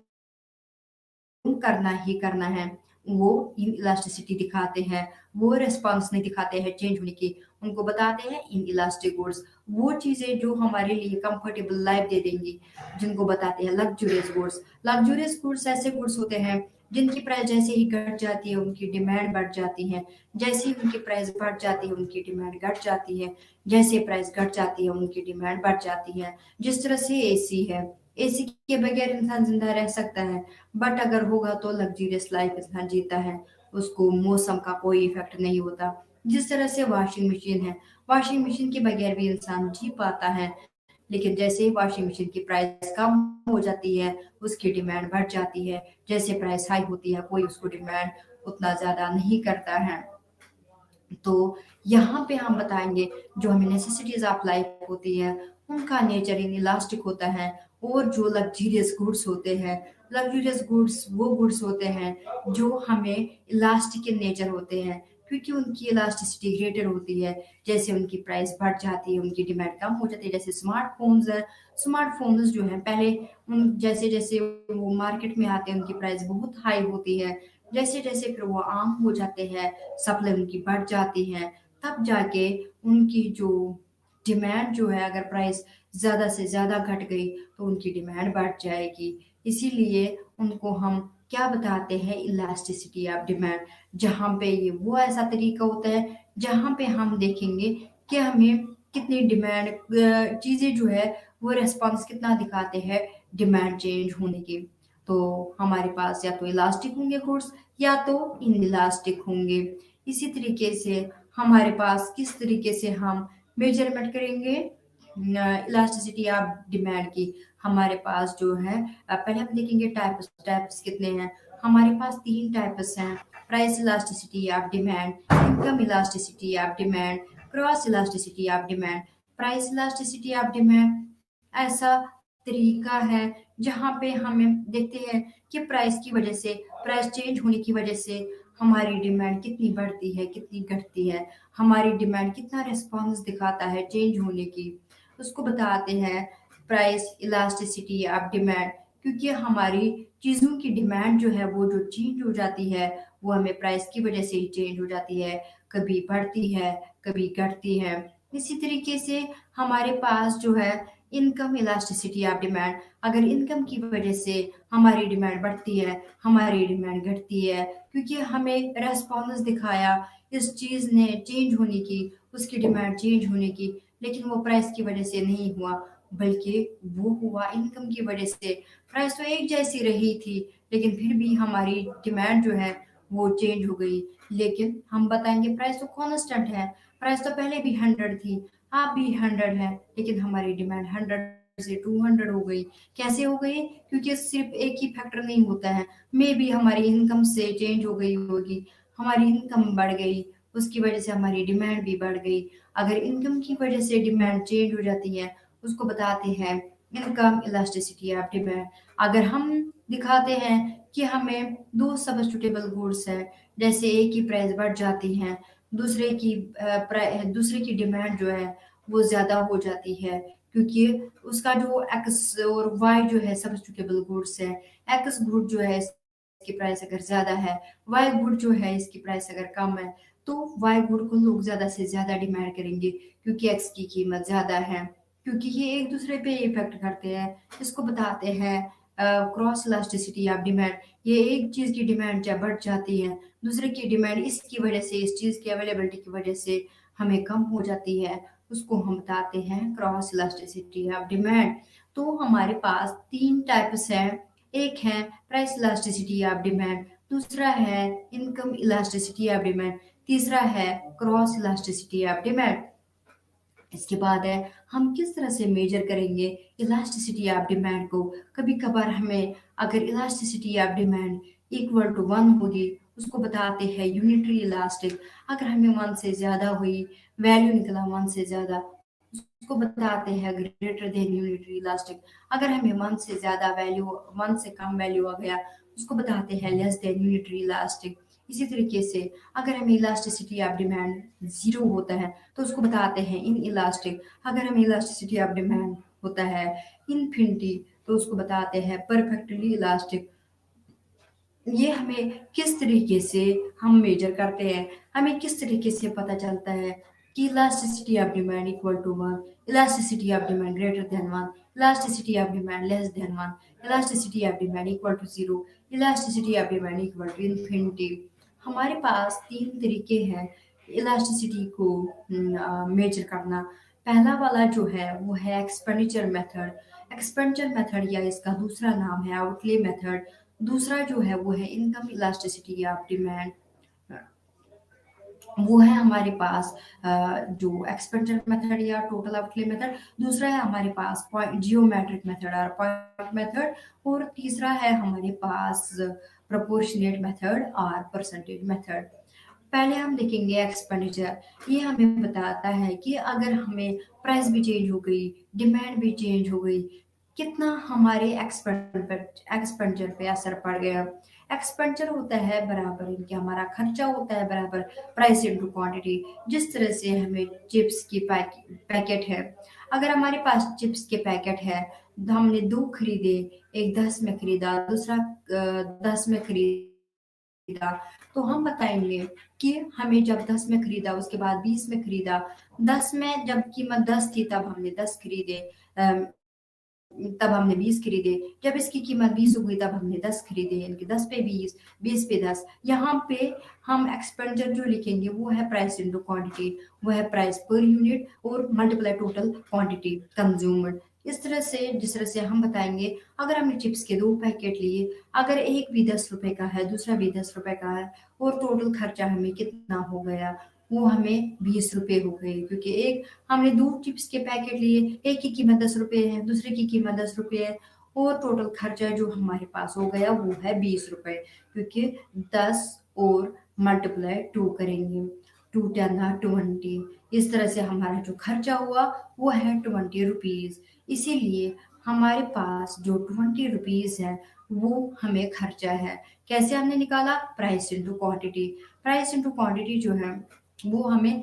करना ही करना है। वो इलास्टिसिटी दिखाते हैं, वो रिस्पॉन्स नहीं दिखाते हैं चेंज होने की। उनको बताते हैं इन इलास्टिक गुड्स। वो चीज़ें जो हमारे लिए कंफर्टेबल लाइफ दे देंगी, जिनको बताते हैं लग्जूरियस गुड्स। लग्जूरियस गुड्स ऐसे गुड्स होते हैं जिनकी प्राइस जैसे ही घट जाती है उनकी डिमांड बढ़ जाती है। जैसे ही उनकी प्राइस बढ़ जाती है उनकी डिमांड घट जाती है। जैसे प्राइस घट जाती है उनकी डिमांड बढ़ जाती है। जिस तरह से एसी है, एसी के बगैर इंसान जिंदा रह सकता है, बट अगर होगा तो लग्जरियस लाइफ इंसान जीता है, उसको मौसम का कोई इफेक्ट नहीं होता। जिस तरह से वॉशिंग मशीन है, वॉशिंग मशीन के बगैर भी इंसान जी पाता है, लेकिन जैसे ही वॉशिंग मशीन की प्राइस कम हो जाती है उसकी डिमांड बढ़ जाती है। जैसे प्राइस हाई होती है कोई उसको डिमांड उतना ज़्यादा नहीं करता है। तो यहाँ पे हम बताएंगे जो हमें नेसेसिटीज ऑफ लाइफ होती है उनका नेचर इलास्टिक होता है। और जो लग्जरियस गुड्स होते हैं, लग्जरियस गुड्स वो गुड्स होते हैं जो हमें इलास्टिक इन नेचर होते हैं, क्योंकि उनकी इलास्टिसिटी ग्रेटर होती है। जैसे उनकी प्राइस बढ़ जाती है उनकी डिमांड कम हो जाती है। जैसे स्मार्टफोन्स है, स्मार्टफोन्स जो है पहले उन जैसे जैसे वो मार्केट में आते हैं उनकी प्राइस बहुत हाई होती है। जैसे जैसे फिर वो आम हो जाते हैं, सप्लाई उनकी बढ़ जाती है, तब जाके उनकी जो डिमांड जो है, अगर प्राइस ज़्यादा से ज़्यादा घट गई तो उनकी डिमांड बढ़ जाएगी। इसीलिए उनको हम क्या बताते हैं, इलास्टिसिटी ऑफ डिमांड। जहाँ पे ये वो ऐसा तरीका होता है जहाँ पे हम देखेंगे कि हमें कितनी डिमांड चीज़ें जो है वो रेस्पॉन्स कितना दिखाते हैं डिमांड चेंज होने की। तो हमारे पास या तो इलास्टिक होंगे गुड्स या तो इनइलास्टिक होंगे। इसी तरीके से हमारे पास किस तरीके से हम मेजरमेंट करेंगे इलास्टिसिटी ऑफ डिमांड की। हमारे पास जो है पहले हम देखेंगे टाइप्स टाइप्स कितने हैं। हमारे पास 3 टाइप्स हैं, price elasticity of demand, income elasticity of demand, cross elasticity of demand. Price elasticity of demand ऐसा तरीका है जहाँ पे हमें देखते हैं कि प्राइस की वजह से, प्राइस चेंज होने की वजह से हमारी डिमांड कितनी बढ़ती है, कितनी घटती है, हमारी डिमांड कितना रिस्पॉन्स दिखाता है चेंज होने की, उसको बताते हैं प्राइस इलास्टिसिटी ऑफ डिमांड। क्योंकि हमारी चीज़ों की डिमांड जो है वो जो चेंज हो जाती है वो हमें प्राइस की वजह से ही चेंज हो जाती है, कभी बढ़ती है, कभी घटती है। इसी तरीके से हमारे पास जो है इनकम इलास्टिसिटी ऑफ डिमांड, अगर इनकम की वजह से हमारी डिमांड बढ़ती है, हमारी डिमांड घटती है, क्योंकि हमें रेस्पॉन्स दिखाया इस चीज़ ने चेंज होने की, उसकी डिमांड चेंज होने की, लेकिन वो प्राइस की वजह से नहीं हुआ, बल्कि वो हुआ इनकम की वजह से। प्राइस तो एक जैसी रही थी, लेकिन फिर भी हमारी डिमांड जो है वो चेंज हो गई। लेकिन हम बताएंगे प्राइस तो कांस्टेंट है, प्राइस तो पहले भी 100 थी, आप भी 100 है, लेकिन हमारी डिमांड 100 से 200 हो गई। कैसे हो गई? क्योंकि सिर्फ एक ही फैक्टर नहीं होता है, मे भी हमारी इनकम से चेंज हो गई होगी, हमारी इनकम बढ़ गई, उसकी वजह से हमारी डिमांड भी बढ़ गई। अगर इनकम की वजह से डिमांड चेंज हो जाती है उसको बताते हैं इनकम इलास्टिसिटी ऑफ डिमांड। अगर हम दिखाते हैं कि हमें दो सब्स्टिट्यूटेबल गुड्स है, जैसे एक की प्राइस बढ़ जाती है, दूसरे की डिमांड जो है वो ज्यादा हो जाती है, क्योंकि उसका जो एक्स और वाई जो है सब्स्टिट्यूटेबल गुड्स है, एक्स गुड जो है इसकी प्राइस अगर ज्यादा है, वाई गुड जो है इसकी प्राइस अगर कम है, तो वाई गुड को लोग ज्यादा से ज्यादा डिमांड करेंगे, क्योंकि एक्स की कीमत ज्यादा है, क्योंकि ये एक दूसरे पे इफेक्ट करते हैं। इसको बताते हैं क्रॉस इलास्टिसिटी ऑफ डिमांड। ये एक चीज की डिमांड जब बढ़ जाती है, दूसरे की डिमांड इसकी वजह से, इस चीज की अवेलेबिलिटी की वजह से हमें कम हो जाती है, उसको हम बताते हैं क्रॉस इलास्टिसिटी ऑफ डिमांड। तो हमारे पास 3 टाइप्स हैं, एक है प्राइस इलास्टिसिटी ऑफ डिमांड, दूसरा है इनकम इलास्टिसिटी ऑफ डिमांड, तीसरा है क्रॉस इलास्टिसिटी ऑफ डिमांड। इसके बाद है हम किस तरह से मेजर करेंगे इलास्टिसिटी ऑफ डिमांड को। कभी कभार हमें अगर elasticity of demand equal to 1 होगी, उसको बताते हैं यूनिटरी इलास्टिक। अगर हमें 1 से ज्यादा हुई, वैल्यू निकला 1 से ज्यादा, उसको बताते हैं ग्रेटर देन यूनिटरी इलास्टिक। अगर हमें 1 से ज्यादा वैल्यू, 1 से कम वैल्यू आ गया, उसको बताते हैं लेस देन यूनिटरी इलास्टिक। इसी तरीके से अगर हमें इलास्टिसिटी ऑफ डिमांड 0 होता है तो उसको बताते हैं इन इलास्टिक। अगर हमें इलास्टिसिटी ऑफ डिमांड होता है इन्फिनिटी तो उसको बताते हैं परफेक्टली इलास्टिक। ये हमें किस तरीके से हम मेजर करते हैं, हमें किस तरीके से पता चलता है कि elasticity of demand equal to 1, elasticity of demand greater than 1, elasticity of demand less than 1, elasticity of demand equal to 0, elasticity of demand equal to infinity. हमारे पास 3 तरीके हैं इलास्टिसिटी को मेजर करना। पहला वाला जो है वो है एक्सपेंडिचर मेथड। एक्सपेंडिचर मेथड या इसका दूसरा नाम है आउटले मेथड। दूसरा जो है वो है इनकम इलास्टिसिटी ऑफ डिमांड। वो है हमारे पास जो एक्सपेंडिचर मेथड या टोटल आउटले मेथड। दूसरा है हमारे पास जियोमेट्रिक मेथड और पॉइंट मेथड। और तीसरा है हमारे पास प्रोपोर्शनेट मेथड और परसेंटेज मेथड। पहले हम देखेंगे एक्सपेंडिचर। ये हमें बताता है कि अगर हमें प्राइस भी चेंज हो गई, डिमांड भी चेंज हो गई, कितना हमारे एक्सपेंडिचर पे असर पड़ गया। एक्सपेंडिचर होता है बराबर इनके, हमारा खर्चा होता है बराबर प्राइस इनटू क्वांटिटी। जिस तरह से हमें चिप्स की पैकेट है, अगर हमारे पास चिप्स के पैकेट है, हमने 2 खरीदे, एक 10 में खरीदा, दूसरा 10 में खरीदा, तो हम बताएंगे कि हमें जब 10 में खरीदा, उसके बाद 20 में खरीदा, 10 में जब कीमत 10 थी तब हमने 10 खरीदे, तब हमने 20 खरीदे, जब इसकी कीमत 20 हो गई तब हमने 10 खरीदे, यानी 10 पे 20, 20 पे 10। यहाँ पे हम एक्सपेंडिचर जो लिखेंगे वो है प्राइस इनटू क्वांटिटी, वो है प्राइस पर यूनिट और मल्टीप्लाई टोटल क्वांटिटी कंज्यूम्ड। इस तरह से, जिस तरह से हम बताएंगे, अगर हमने चिप्स के 2 पैकेट लिए, अगर एक भी 10 रुपए का है, दूसरा भी 10 रुपए का है, और टोटल खर्चा हमें कितना हो गया, वो हमें 20 रुपए हो गए, क्योंकि एक हमने 2 चिप्स के पैकेट लिए, एक की कीमत 10 रुपए है, दूसरे की कीमत 10 रुपए है, और टोटल खर्चा जो हमारे पास हो गया वो है 20 रुपए, क्योंकि 10 और मल्टीप्लाई 2 करेंगे, 2 10 20। इस तरह से हमारा जो खर्चा हुआ वो है 20 रुपीज। इसीलिए हमारे पास जो 20 रुपीज है वो हमें खर्चा है। कैसे हमने निकाला? Price into quantity. Price into quantity जो है वो हमें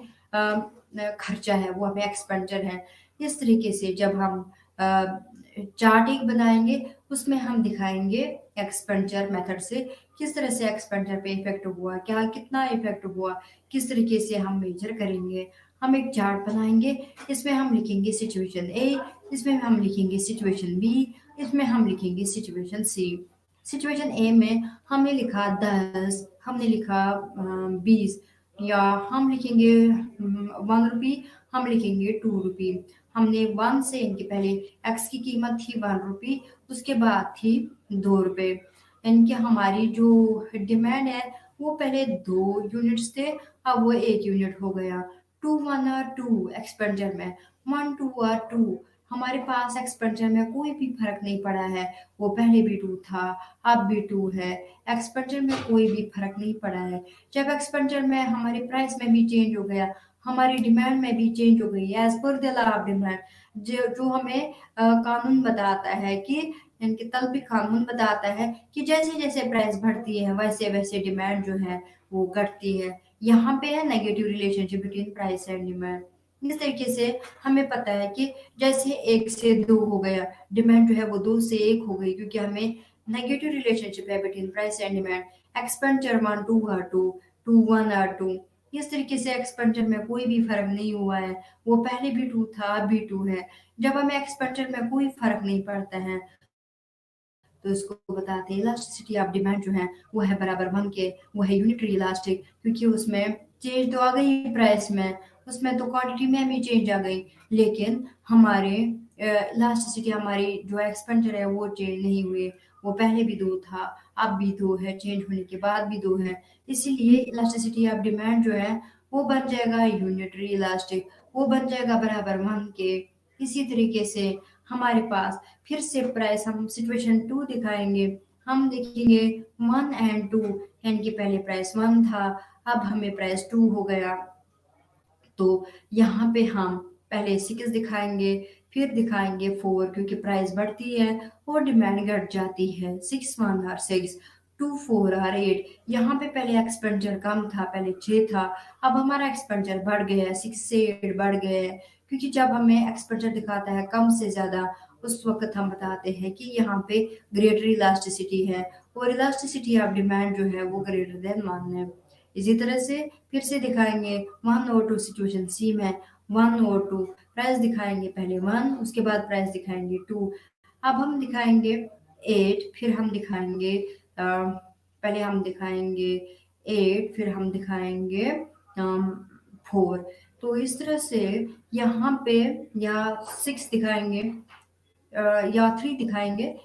खर्चा है, वो हमें एक्सपेंडिचर है। इस तरीके से जब हम चार्ट एक बनाएंगे उसमें हम दिखाएंगे एक्सपेंडिचर मेथड से किस तरह से एक्सपेंडिचर पे इफेक्ट हुआ, क्या कितना इफेक्ट हुआ, किस तरीके से हम मेजर करेंगे। हम एक चार्ट बनाएंगे, इसमें हम लिखेंगे सिचुएशन ए, इसमें हम लिखेंगे सिचुएशन बी, इसमें हम लिखेंगे सिचुएशन सी। सिचुएशन ए में हमने लिखा 10, हमने लिखा 20, या हम लिखेंगे 1 रुपी, हम लिखेंगे 2 रुपी। हमने 1 से इनके पहले एक्स की कीमत थी 1 रुपी, उसके बाद थी 2 रुपए। इनके हमारी जो डिमांड है वो पहले 2 यूनिट्स थे, अब वो 1 यूनिट हो गया। 2 1 और 2 एक्सपेंडिचर में 1 2 और 2 हमारे पास एक्सपेंडिचर में कोई भी फर्क नहीं पड़ा है। वो पहले भी 2 था, अब भी 2 है। एक्सपेंडिचर में कोई भी फर्क नहीं पड़ा है। जब एक्सपेंडिचर में हमारे प्राइस में भी चेंज हो गया, हमारी डिमांड में भी चेंज हो गई as per the law of demand, जो हमें कानून बताता है कि इनके तलबी कानून बताता है कि जैसे जैसे प्राइस बढ़ती है वैसे वैसे डिमांड जो है वो घटती है। यहाँ पे है negative relationship between price and demand. इस तरीके से हमें पता है कि जैसे 1 से 2 हो गया, डिमांड जो है वो 2 से 1 हो गई, क्योंकि हमें नेगेटिव रिलेशनशिप है between price and demand. Expenditure 1 2 और 2, 2 1 और 2। इस तरीके से एक्सपेंडिचर में कोई भी फर्क नहीं हुआ है, वो पहले भी 2 था अब भी 2 है। जब हमें एक्सपेंडिचर में कोई फर्क नहीं पड़ता है तो इसको बताते हैं इलास्टिसिटी ऑफ डिमांड जो है वो है बराबर 1 के, वो है यूनिटरी इलास्टिक, क्योंकि उसमें चेंज तो आ गई प्राइस में, उसमें तो क्वांटिटी में भी चेंज आ गई, लेकिन हमारे इलास्टिसिटी हमारी जो एक्सपेंडिचर है वो चेंज नहीं हुए। वो पहले भी 2 था, अब भी 2 है, चेंज होने के बाद भी 2 है। इसीलिए इलास्टिसिटी ऑफ डिमांड जो है वो बन जाएगा यूनिटरी इलास्टिक, वो बन जाएगा बराबर 1 के। इसी तरीके से हमारे पास फिर से प्राइस हम सिचुएशन 2 दिखाएंगे। हम देखेंगे 1 एंड 2, यानी कि पहले प्राइस 1 था, अब हमें प्राइस 2 हो गया। तो यहाँ पे हम पहले 6 दिखाएंगे, फिर दिखाएंगे 4, क्योंकि प्राइस बढ़ती है और डिमांड घट जाती है। 6 1 और 6, 2 4 और 8। यहाँ पे पहले एक्सपेंडिचर कम था, पहले 6 था, अब हमारा एक्सपेंडिचर बढ़ गया है, 6 से 8 बढ़ गए हैं। क्योंकि जब हमें एक्सपेंडिचर दिखाता है कम से ज्यादा, उस वक्त हम बताते हैं कि यहाँ पे ग्रेटर इलास्टिसिटी है, और इलास्टिसिटी ऑफ डिमांड जो है वो ग्रेटर देन 1 है। इसी तरह से फिर से दिखाएंगे 1 और 2 सिचुएशन सी में 1 और 2 प्राइस दिखाएंगे, पहले 1 उसके बाद प्राइस दिखाएंगे 2। अब हम दिखाएंगे 8, फिर हम दिखाएंगे पहले हम दिखाएंगे 8, फिर हम दिखाएंगे 4। तो इस तरह से यहाँ पे या 6 दिखाएंगे या 3 दिखाएंगे।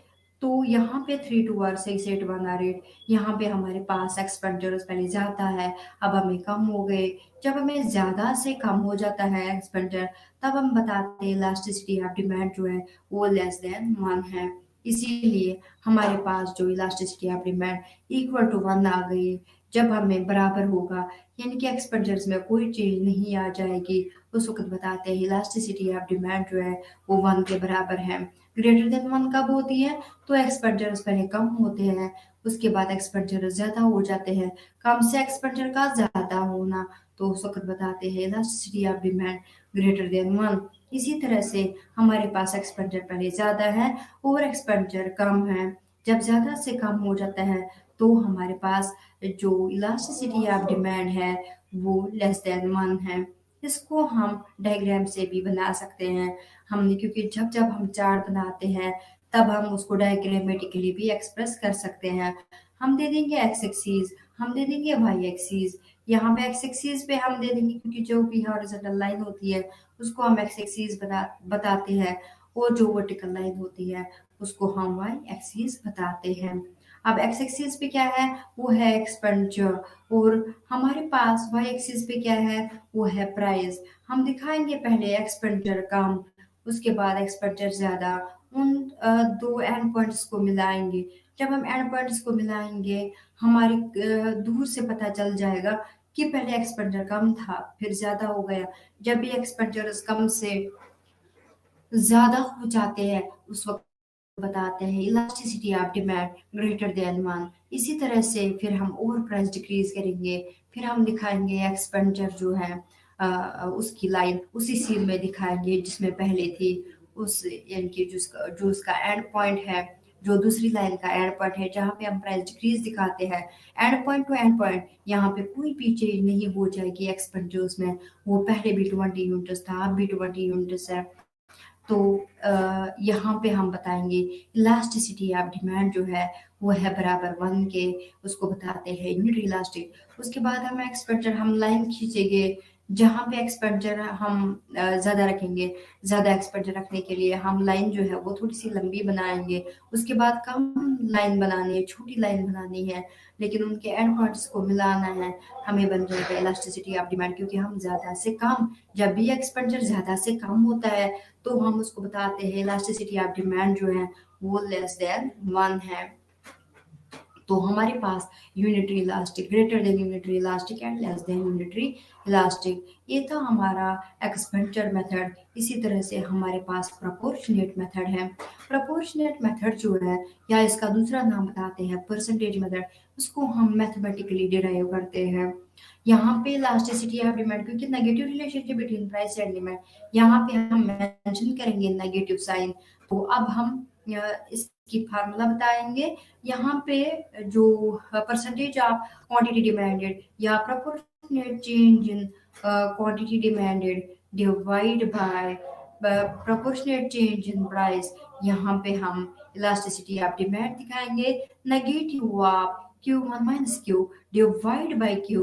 तो यहाँ पे 3 2 और 6 8 1 और 8, यहाँ पे हमारे पास एक्सपेंडिचर पहले ज्यादा है, अब हमें कम हो गए। जब हमें ज्यादा से कम हो जाता है एक्सपेंडिचर, तब हम बताते हैं इलास्टिसिटी ऑफ डिमांड जो है वो लेस देन 1 है। इसीलिए हमारे पास जो elasticity of demand equal to 1 आ गई। जब हमें बराबर होगा, यानी कि एक्सपेंडिचर में कोई चीज नहीं आ जाएगी, उस वक्त बताते हैं इलास्टिसिटी ऑफ डिमांड जो है वो 1 के बराबर है। ग्रेटर देन 1 कब होती है? तो एक्सपेंडिचर पहले कम होते हैं, उसके बाद एक्सपेंडिचर ज्यादा हो जाते हैं। कम से एक्सपेंडिचर का ज्यादा होना, तो उस वक्त बताते हैं elasticity of demand greater than 1। इसी तरह से हमारे पास एक्सपेंडिचर पहले ज्यादा है और एक्सपेंडिचर कम है। जब ज्यादा से कम हो जाता है तो हमारे पास जो इलास्टिसिटी ऑफ डिमांड है वो लेस देन 1 है। इसको हम डायग्राम से भी बना सकते हैं। हमने क्योंकि जब जब हम चार्ट बनाते हैं तब हम उसको डायग्रामेटिकली भी एक्सप्रेस कर सकते हैं। हम दे देंगे एक्स एक्सीस, हम दे देंगे वाई एक्सीस। यहाँ पे एक्स एक्सीस पे हम दे देंगे, क्योंकि जो भी हॉरिजॉन्टल लाइन होती है उसको हम एक्स एक्सीस बताते हैं, और जो वर्टिकल लाइन होती है उसको हम वाई एक्सीस बताते हैं। अब एक्स एक्सिस पे क्या है? वो है एक्सपेंडिचर, और हमारे पास वाई एक्सिस पे क्या है? वो है प्राइस। हम दिखाएंगे पहले एक्सपेंडिचर कम, उसके बाद एक्सपेंडिचर ज्यादा, उन दो एंड पॉइंट्स को मिलाएंगे। जब हम एंड पॉइंट्स को मिलाएंगे, हमारी दूर से पता चल जाएगा कि पहले एक्सपेंडिचर कम था, फिर ज्यादा हो गया। जब भी एक्सपेंडिचर कम से ज्यादा हो जाते हैं, उस वक्त बताते हैं elasticity of demand greater then one. इसी तरह से फिर हम ओवर प्राइस डिक्रीज करेंगे, फिर हम दिखाएंगे एक्सपेंडिचर जो है उसकी लाइन उसी सीन में दिखाएंगे जिसमें पहले थी। उस यानी कि जो उसका एंड पॉइंट है, जो दूसरी लाइन का एंड पॉइंट है, जहाँ पे हम प्राइस डिक्रीज दिखाते हैं, and point two and point, यहाँ पे कोई भी चेंज नहीं हो जाएगी एक्सपेंडिचर्स में। वो पहले भी 20 यूनिट्स था, अब भी 20 यूनिट्स है। तो यहाँ पे हम बताएंगे इलास्टिसिटी ऑफ डिमांड जो है वो है बराबर 1 के, उसको बताते हैं यूनिट इलास्टिक। उसके बाद हम एक्सपेंडिचर हम लाइन खींचेंगे, जहाँ पे एक्सपेंडिचर हम ज्यादा रखेंगे, ज्यादा एक्सपेंडिचर रखने के लिए हम लाइन जो है वो थोड़ी सी लंबी बनाएंगे। उसके बाद कम लाइन बनानी है, छोटी लाइन बनानी है, लेकिन उनके एंड पॉइंट्स को मिलाना है। हमें बन जाएगा इलास्टिसिटी ऑफ डिमांड, क्योंकि हम ज्यादा से कम, जब भी एक्सपेंडिचर ज्यादा से कम होता है तो हम उसको बताते हैं इलास्टिसिटी ऑफ डिमांड जो है वो लेस देन 1 है। तो हमारे पास unitary elastic, greater than unitary elastic and less than unitary elastic, ये था हमारा एक्सपेंडिचर मेथड। इसी तरह से हमारे पास प्रोपोर्शनेट मेथड है। प्रोपोर्शनेट मेथड जो है, या इसका दूसरा नाम बताते हैं परसेंटेज मेथड, उसको हम मैथमेटिकली डिराइव करते हैं। यहाँ पे इलास्टिसिटी ऑफ डिमांड, क्योंकि negative relationship between price and demand, यहाँ पे हम मेंशन करेंगे नेगेटिव साइन। तो अब हम इसकी फार्मूला बताएंगे। यहाँ पे जो परसेंटेज ऑफ क्वांटिटी डिमांडेड या proportionate change in quantity demanded divide by proportionate change in price, यहाँ पे हम इलास्टिसिटी ऑफ डिमांड दिखाएंगे negative of Q1 minus Q divided by Q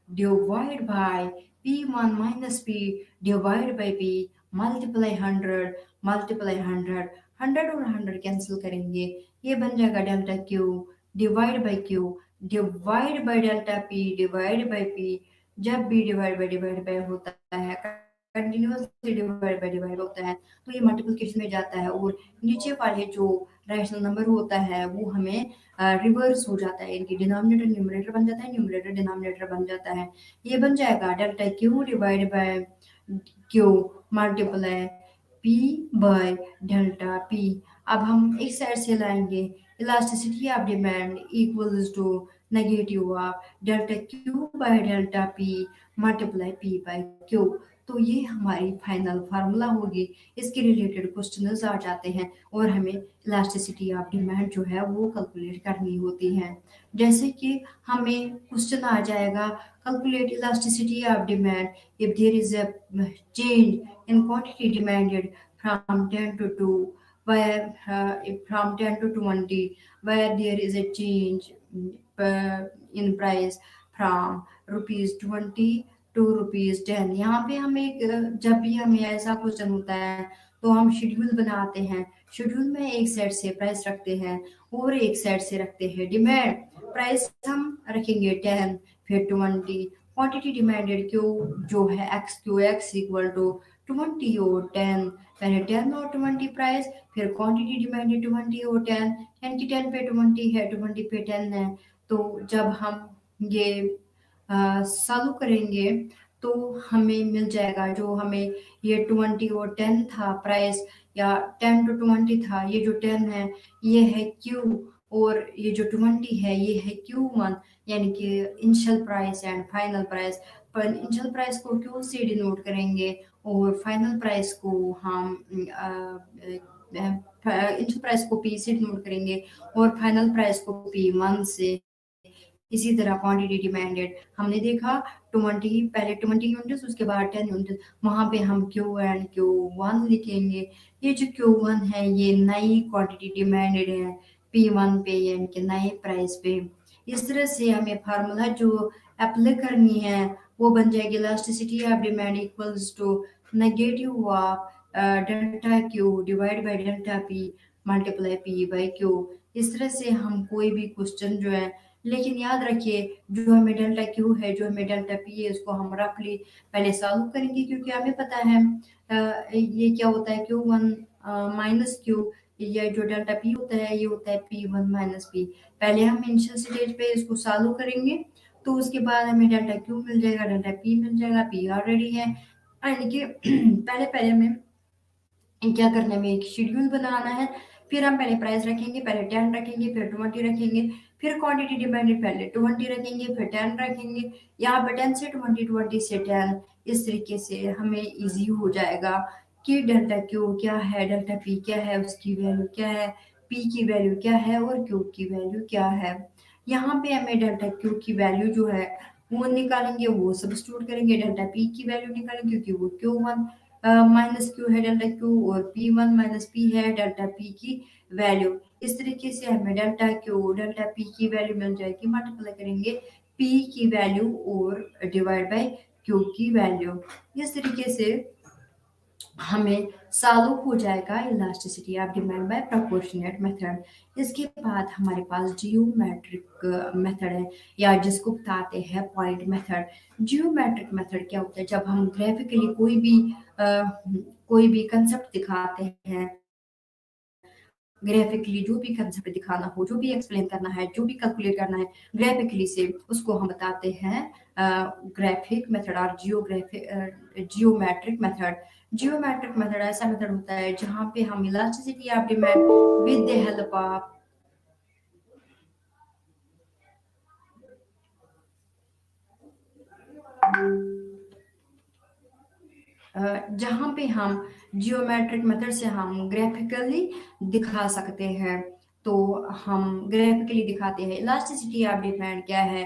divided by P1 minus P divided by P multiply 100 multiply 100, 100 और 100 cancel करेंगे, ये बन जाएगा delta Q divide by Q divide by delta P divide by P। जब भी divide by होता है, continuously divide होता है, तो ये मल्टीप्लिकेशन में जाता है, और नीचे वाले जो रैशनल नंबर होता है वो हमें रिवर्स हो जाता है, इनकी डिनोमिनेटर न्यूमरेटर बन जाता है, न्यूमरेटर डिनोमिनेटर बन जाता है। ये बन जाएगा delta Q divide by Q multiply P by delta P। अब हम एक साइड से लाएंगे elasticity of demand equals to negative of delta Q by delta P multiply P by Q। तो ये हमारी फाइनल फार्मूला होगी। इसके रिलेटेड क्वेश्चंस आ जाते हैं और हमें इलास्टिसिटी ऑफ डिमांड जो है वो कैलकुलेट करनी होती है। जैसे कि हमें क्वेश्चन आ जाएगा calculate elasticity of demand if there is a change in quantity demanded from 10 to 2, where from 10 to 20, where there is a change in price from rupees 20 to rupees 10। यहाँ पे हम एक जब भी हमें ऐसा क्वेश्चन होता है तो हम शेड्यूल बनाते हैं। शेड्यूल में एक साइड से प्राइस रखते हैं और एक साइड से रखते हैं डिमांड। प्राइस हम रखेंगे 10, फिर 20, क्वांटिटी डिमांडेड क्यू जो है x Q x equal to 20 और 10, पहले 10 और 20 प्राइस, फिर क्वांटिटी डिमांडेड 20 और 10, 10 की 10 पे 20 है, 20 पे 10 है। तो जब हम ये चालू करेंगे तो हमें मिल जाएगा, जो हमें ये 20 और 10 था प्राइस, या 10 to 20 था, ये जो 10 है ये है Q, और ये जो 20 है ये है Q1, यानी कि initial price and final price. पर इनिशियल प्राइस को Q से डिनोट करेंगे और फाइनल प्राइस को हम इनिशियल प्राइस को P से डिनोट करेंगे और फाइनल प्राइस को P1 से। इसी तरह क्वांटिटी डिमांडेड हमने देखा 20, पहले 20 यूनिट्स उसके बाद 10 यूनिट्स, वहां पे हम Q एंड Q1 लिखेंगे। ये जो Q1 है ये नई क्वांटिटी डिमांडेड है P1 पे, यानी कि नए प्राइस पे। इस तरह से हमें फार्मूला जो अप्लाई करनी है वो बन जाएगी elasticity of demand equals to negative of delta Q divide by delta P multiply P by Q। इस तरह से हम कोई भी क्वेश्चन जो है, लेकिन याद रखिए जो हमें डेल्टा Q है, जो हमें डेल्टा P है, इसको हम रफली पहले सॉल्व करेंगे, क्योंकि हमें पता है ये क्या होता है Q1 माइनस Q, ये जो डेल्टा पी होता है ये होता है P1 माइनस पी। पहले हम इनिशियल स्टेज पे इसको सॉल्व करेंगे, तो उसके बाद हमें डेल्टा क्यू मिल जाएगा, डेल्टा पी मिल जाएगा, पी ऑलरेडी है। यानी कि पहले पहले हमें क्या करना है, हमें एक शेड्यूल बनाना है। फिर हम पहले प्राइस रखेंगे, पहले 10 रखेंगे, फिर 20 रखेंगे, फिर क्वांटिटी डिपेंडेंट पहले 20 रखेंगे, फिर 10 रखेंगे। यहाँ पे 10 से 20, 20 से 10, इस तरीके से हमें इजी हो जाएगा कि डेल्टा क्यू क्या है, डेल्टा पी क्या है, उसकी वैल्यू क्या है, पी की वैल्यू क्या है और क्यू की वैल्यू क्या है। यहाँ पे हमें डेल्टा क्यू की वैल्यू जो है वो निकालेंगे, वो सब्स्टिट्यूट करेंगे, डेल्टा पी की वैल्यू निकालेंगे क्योंकि वो Q1 माइनस क्यू है डेल्टा क्यू, और P1 माइनस पी है डेल्टा पी की वैल्यू। इस तरीके से हमें डेल्टा क्यू डेल्टा पी की वैल्यू मिल जाएगी, मल्टीप्लाई करेंगे P की वैल्यू और डिवाइड बाय Q की वैल्यू। इस तरीके से हमें सॉल्व हो जाएगा elasticity of demand by proportionate method. इसके बाद हमारे पास जियोमेट्रिक मेथड है, या जिसको बताते हैं पॉइंट मेथड। जियोमेट्रिक मेथड क्या होता है, जब हम ग्राफिकली कोई भी कंसेप्ट दिखाते हैं, ग्राफिकली जो भी कंसेप्ट दिखाना हो, जो भी एक्सप्लेन करना है, जो भी कैलकुलेट करना है ग्राफिकली से, उसको हम बताते हैं ग्राफिक मेथड और जियोमेट्रिक मेथड। जियोमेट्रिक मेथड ऐसा मेथड होता है जहाँ पे हम elasticity of demand with the help of जहाँ पे हम जियोमेट्रिक मेथड से हम ग्राफिकली दिखा सकते हैं। तो हम ग्राफिकली दिखाते हैं इलास्टिसिटी ऑफ डिमांड क्या है।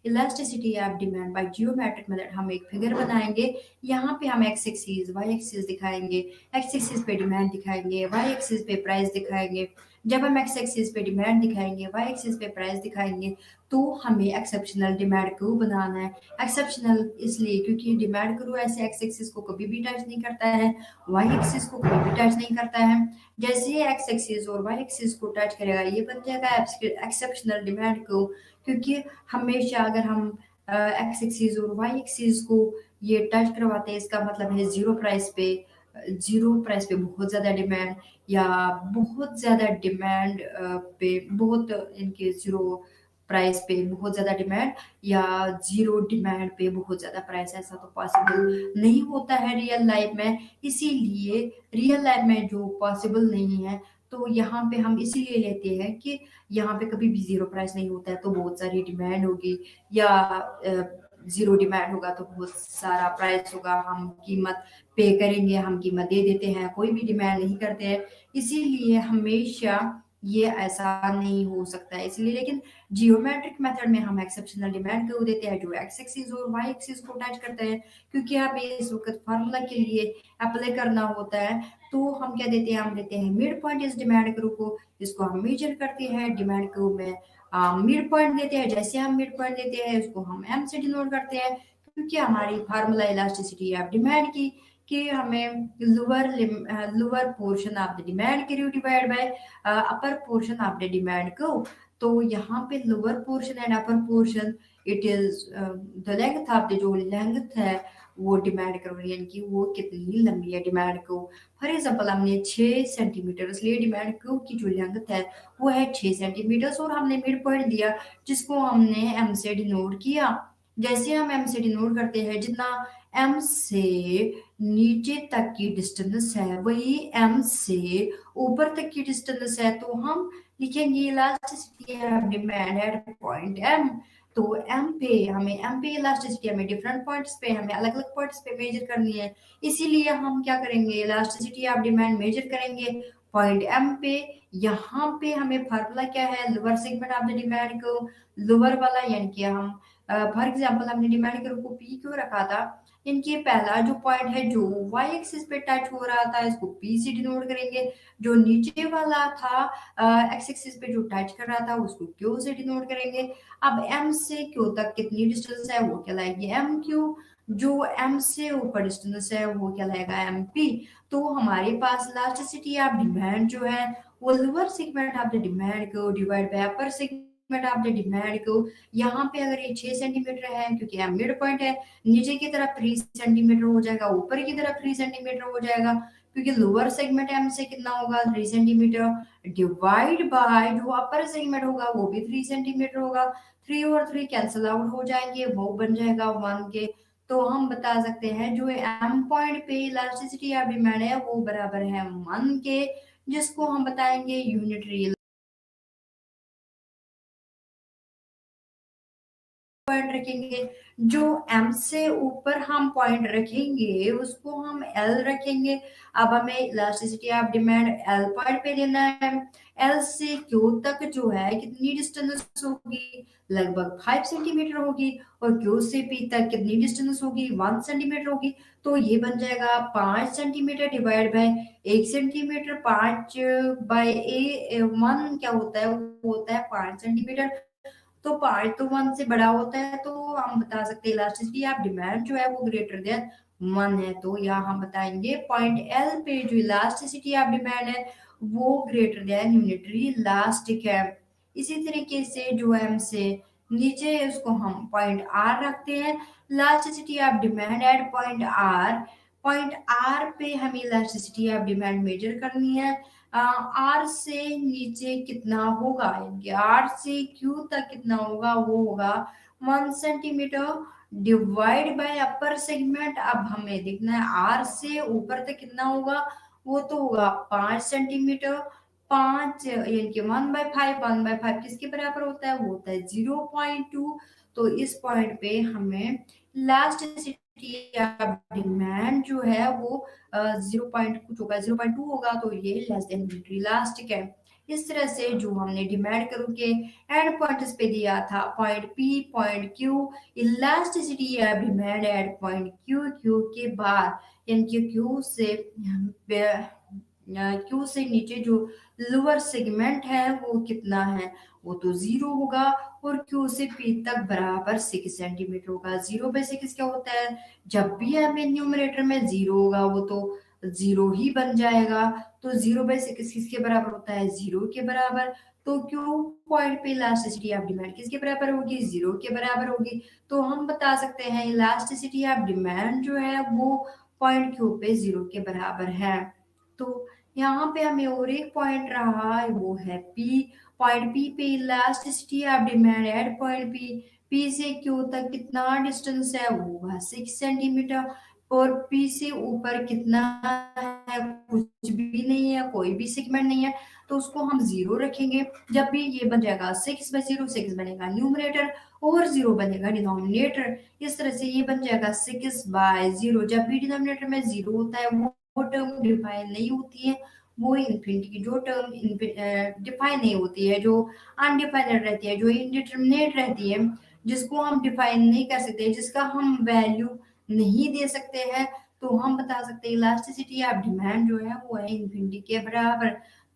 Elasticity of demand by geometric method हम एक फिगर बनाएंगे, यहाँ पे हम एक्स एक्सिस वाई एक्सिस दिखाएंगे, एक्स एक्सिस पे डिमांड दिखाएंगे, वाई एक्सिस पे प्राइस दिखाएंगे। जब हम एक्स एक्सिस पे डिमांड दिखाएंगे, वाई एक्सिस पे प्राइस दिखाएंगे, तो हमें एक्सेप्शनल डिमांड को बनाना है। एक्सेप्शनल इसलिए क्योंकि डिमांड करो ऐसे एक्स एक्सिस को कभी भी टच नहीं करता है, वाई एक्सिस को कभी भी टच नहीं करता है। जैसे ही एक्स एक्सिस और वाई एक्सिस को टच करेगा ये बन जाएगा एक्सेप्शनल डिमांड को, क्योंकि हमेशा अगर हम एक्स एक्सिस और वाई एक्सिस को ये टच करवाते हैं, इसका मतलब है जीरो प्राइस पे बहुत ज़्यादा डिमांड, या बहुत ज़्यादा डिमांड पे बहुत इनके जीरो प्राइस पे बहुत ज़्यादा डिमांड, या जीरो डिमांड पे बहुत ज़्यादा प्राइस। ऐसा तो पॉसिबल नहीं होता है रियल लाइफ में, इसीलिए रियल लाइफ में जो पॉसिबल नहीं है, तो यहाँ पे हम इसीलिए लेते हैं कि यहाँ पे कभी भी जीरो प्राइस नहीं होता है, तो बहुत सारी डिमांड होगी, या जीरो डिमांड होगा तो बहुत सारा प्राइस होगा, हम कीमत पे करेंगे, हम कीमत दे देते हैं, कोई भी डिमांड नहीं करते हैं। इसीलिए हमेशा ये ऐसा नहीं हो सकता है, इसलिए। लेकिन जियोमेट्रिक मेथड में हम एक्सेप्शनल डिमांड को देते हैं जो एक्स एक्सिस और वाई एक्सिस को टच करते हैं, क्योंकि हमें इस वक्त फार्मूला के लिए अप्लाई करना होता है। तो हम क्या देते हैं, हम देते हैं मिड पॉइंट इस डिमांड कर्व को, इसको हम मेजर करते हैं डिमांड कर्व में, मिड पॉइंट देते हैं। जैसे हम मिड पॉइंट देते हैं इसको हम एम से डिनोट करते हैं, क्योंकि हमारी फार्मूला इलास्टिसिटी ऑफ डिमांड की कि हमें lower portion of the demand curve divide by upper portion of the demand curve. तो यहाँ पे lower portion and upper portion, it is the length of the, जो लेंथ है वो डिमांड कर्व, यानी कि वो कितनी लंबी है डिमांड कर्व। फॉर एग्जांपल हमने 6 सेंटीमीटर, इसलिए डिमांड कर्व की जो लेंथ है वो है 6 सेंटीमीटर, और हमने मिड पॉइंट दिया जिसको हमने एम से डिनोट किया। जैसे हम एम से डिनोट करते हैं, जितना एम से नीचे तक की डिस्टेंस है वही एम से ऊपर तक की डिस्टेंस है, तो हम लिखेंगे elasticity of demand at point M. तो एम पे इलास्टिसिटी हमें डिफरेंट पॉइंट्स पे, हमें अलग अलग पॉइंट्स पे मेजर करनी है, इसीलिए हम क्या करेंगे, इलास्टिसिटी ऑफ डिमांड मेजर करेंगे पॉइंट एम पे। यहाँ पे हमें फार्मूला क्या है, lower segment of the demand को, लोअर वाला, यानी कि हम फॉर एग्जांपल हमने डिमांड कर्व को पी क्यों रखा था, इनके पहला जो पॉइंट है जो वाई एक्सिस पे टच हो रहा था इसको पी से डिनोट करेंगे, जो नीचे वाला था एक्स एक्सिस पे जो टच कर रहा था उसको क्यू से डिनोट करेंगे। अब एम से क्यू तक कितनी डिस्टेंस है वो कहलाएगी एम क्यू, जो एम से ऊपर डिस्टेंस है वो कहलाएगा एम पी। तो हमारे पास इलास्टिसिटी ऑफ डिमांड जो है वो lower segment of the demand को divide by upper segment of the demand को। यहाँ पे अगर ये 6 सेंटीमीटर है क्योंकि मिड पॉइंट है, नीचे की तरफ 3 सेंटीमीटर हो जाएगा, ऊपर की तरफ 3 सेंटीमीटर हो जाएगा, क्योंकि लोअर सेगमेंट एम से कितना होगा 3 सेंटीमीटर डिवाइड बाय जो अपर सेगमेंट होगा वो भी 3 सेंटीमीटर होगा। 3 और 3 कैंसिल आउट हो जाएंगे, वो बन जाएगा 1 के। तो हम बता सकते हैं जो एम पॉइंट पे इलास्टिसिटी ऑफ डिमांड है वो बराबर है 1 के, जिसको हम बताएंगे यूनिटरी पॉइंट रखेंगे। जो एम से ऊपर हम पॉइंट रखेंगे उसको हम एल रखेंगे। अब हमें elasticity of demand L point पे लेना है। एल से क्यू तक जो है कितनी डिस्टेंस होगी, लगभग 5 सेंटीमीटर होगी। और क्यू से पी तक कितनी डिस्टेंस होगी, 1 सेंटीमीटर होगी। तो ये बन जाएगा 5 centimetre divide by 1 centimetre. 5 by ए 1 क्या होता है, वो होता है 5 सेंटीमीटर। तो पार्ट तो 1 से बड़ा होता है, तो हम बता सकते हैं इलास्टिसिटी ऑफ डिमांड जो है वो ग्रेटर देन 1 है। तो यहाँ हम बताएंगे पॉइंट एल पे जो इलास्टिसिटी ऑफ डिमांड है वो ग्रेटर देन यूनिटरी इलास्टिक है। इसी तरीके से जो एम से नीचे है उसको हम पॉइंट आर रखते हैं। Elasticity of demand at point R. Point R पे हमें इलास्टिसिटी ऑफ डिमांड मेजर करनी है। आर से नीचे कितना होगा, आर से क्यू तक कितना होगा, वो होगा 1 centimetre divide by upper segment. अब हमें देखना है आर से ऊपर तक कितना होगा, वो तो होगा 5 सेंटीमीटर। 5 यानी कि 1/5। 1/5 किसके बराबर होता है, वो होता है 0.2। तो इस पॉइंट पे हमें लास्ट डिमांड जो है वो 0 पॉइंट कुछ होगा, 0.2 होगा। तो ये लेस देन यूनिटरी इलास्टिक है। इस तरह से जो हमने डिमांड करो के एंड पॉइंट्स पे दिया था, point P, point Q, elasticity या demand at point Q, Q के बाद यानी कि क्यू से नीचे जो लोअर सेगमेंट है वो कितना है, वो तो 0 होगा। और क्यू से पी तक बराबर 6 सेंटीमीटर होगा। 0/6 क्या होता है, जब भी हमें न्यूमरेटर में 0 होगा वो तो 0 ही बन जाएगा। तो 0/6 किसके बराबर होता है, 0 के बराबर। तो क्यू पॉइंट पे इलास्टिसिटी ऑफ डिमांड किसके बराबर होगी, 0 के बराबर होगी। तो हम बता सकते हैं इलास्टिसिटी ऑफ डिमांड जो है वो पॉइंट क्यू पे 0 के बराबर है। तो यहाँ पे हमें और एक पॉइंट रहा है वो है पी। पॉइंट पी पे elasticity of demand at point P. P से क्यू तक कितना डिस्टेंस है, वो होगा 6 सेंटीमीटर। और पी से ऊपर कितना है, कुछ भी नहीं है, कोई भी सेगमेंट नहीं है। तो उसको हम 0 रखेंगे। जब भी ये बन जाएगा 6/0, 6 बनेगा न्यूमरेटर और 0 बनेगा डिनोमिनेटर। इस तरह से ये बन जाएगा 6/0। जब भी डिनोमिनेटर में 0 होता है वो टर्म डिफाइन नहीं होती है, वो इन्फिनिटी की जो टर्म डिफाइन नहीं होती है, जो अनडिफाइनेड रहती है, जो इनडिटरमिनेट रहती है, जिसको हम डिफाइन नहीं कर सकते, जिसका हम वैल्यू नहीं दे सकते हैं, तो हम बता सकते हैं इलास्टिसिटी ऑफ डिमांड जो है वो है इन्फिनिटी के बराबर।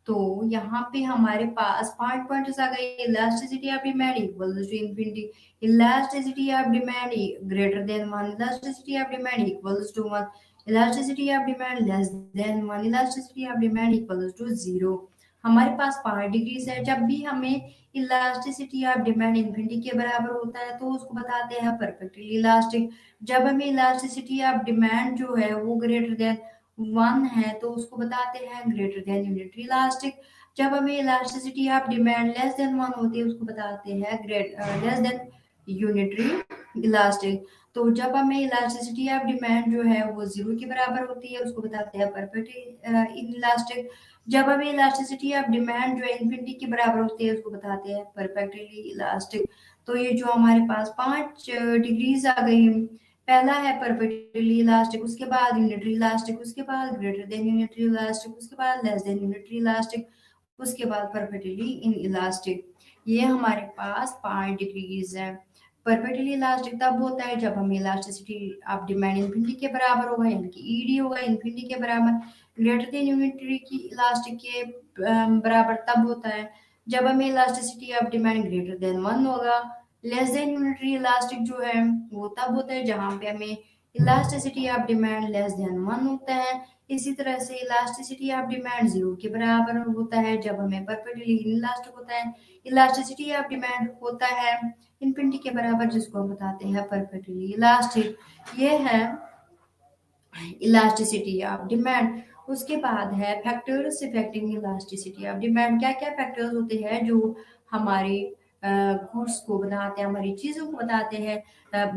तो यहाँ पे हमारे पास 5 पॉइंट्स आ गए। Elasticity of demand equal to infinity, elasticity of demand greater than 1, elasticity of demand equals to 1, elasticity of demand less than 1, elasticity of demand equals to 0। हमारे पास 5 डिग्रीज है। जब भी हमें इलास्टिसिटी ऑफ डिमांड इन्फिनिटी के बराबर होता है तो उसको बताते हैं परफेक्टली इलास्टिक। जब हमें इलास्टिसिटी ऑफ डिमांड जो है वो ग्रेटर देन 1 है तो उसको बताते हैं ग्रेटर देन यूनिटरी इलास्टिक। जब हमें elasticity of demand less than 1 होती है उसको बताते हैं लेस देन यूनिटरी इलास्टिक। तो जब हमें इलास्टिसिटी ऑफ डिमांड जो है वो 0 के बराबर होती है उसको बताते हैं परफेक्ट इलास्टिक। जब हमें इलास्टिसिटी ऑफ डिमांड जो है इन्फिनिटी के बराबर होती है उसको बताते हैं परफेक्टली इलास्टिक। तो ये जो हमारे पास 5 डिग्रीज आ गई, पहला है परफेक्टली इलास्टिक, उसके बाद यूनिटरी इलास्टिक, उसके बाद ग्रेटर देन यूनिटरी इलास्टिक, उसके बाद लेस देन यूनिटरी इलास्टिक, उसके बाद परफेक्टली इन इलास्टिक। ये हमारे पास 5 डिग्रीज है। परफेक्टली इलास्टिक तब होता है जब हमें इलास्टिसिटी ऑफ डिमांड इन्फिनिटी के बराबर होगा, यानी कि ईडी होगा इन्फिनिटी के बराबर। ग्रेटर देन यूनिटरी की इलास्टिक के बराबर तब होता है जब हमें elasticity of demand greater than 1 होगा। लेस देन यूनिटरी इलास्टिक जो है वो तब होता है जहां पे हमें elasticity of demand less than 1 होता है। इसी तरह से इलास्टिसिटी ऑफ डिमांड 0 के बराबर होता है जब हमें परफेक्टली इलास्टिक होता है। इलास्टिसिटी ऑफ डिमांड होता है इन्फिनिटी के बराबर, जिसको हम बताते हैं परफेक्टली इलास्टिक। ये है इलास्टिसिटी ऑफ डिमांड। उसके बाद है फैक्टर्स इफेक्टिंग इलास्टिसिटी। अब डिमांड क्या-क्या फैक्टर्स होते हैं जो हमारे गुड्स को बनाते हैं, हमारी चीज़ों को बताते हैं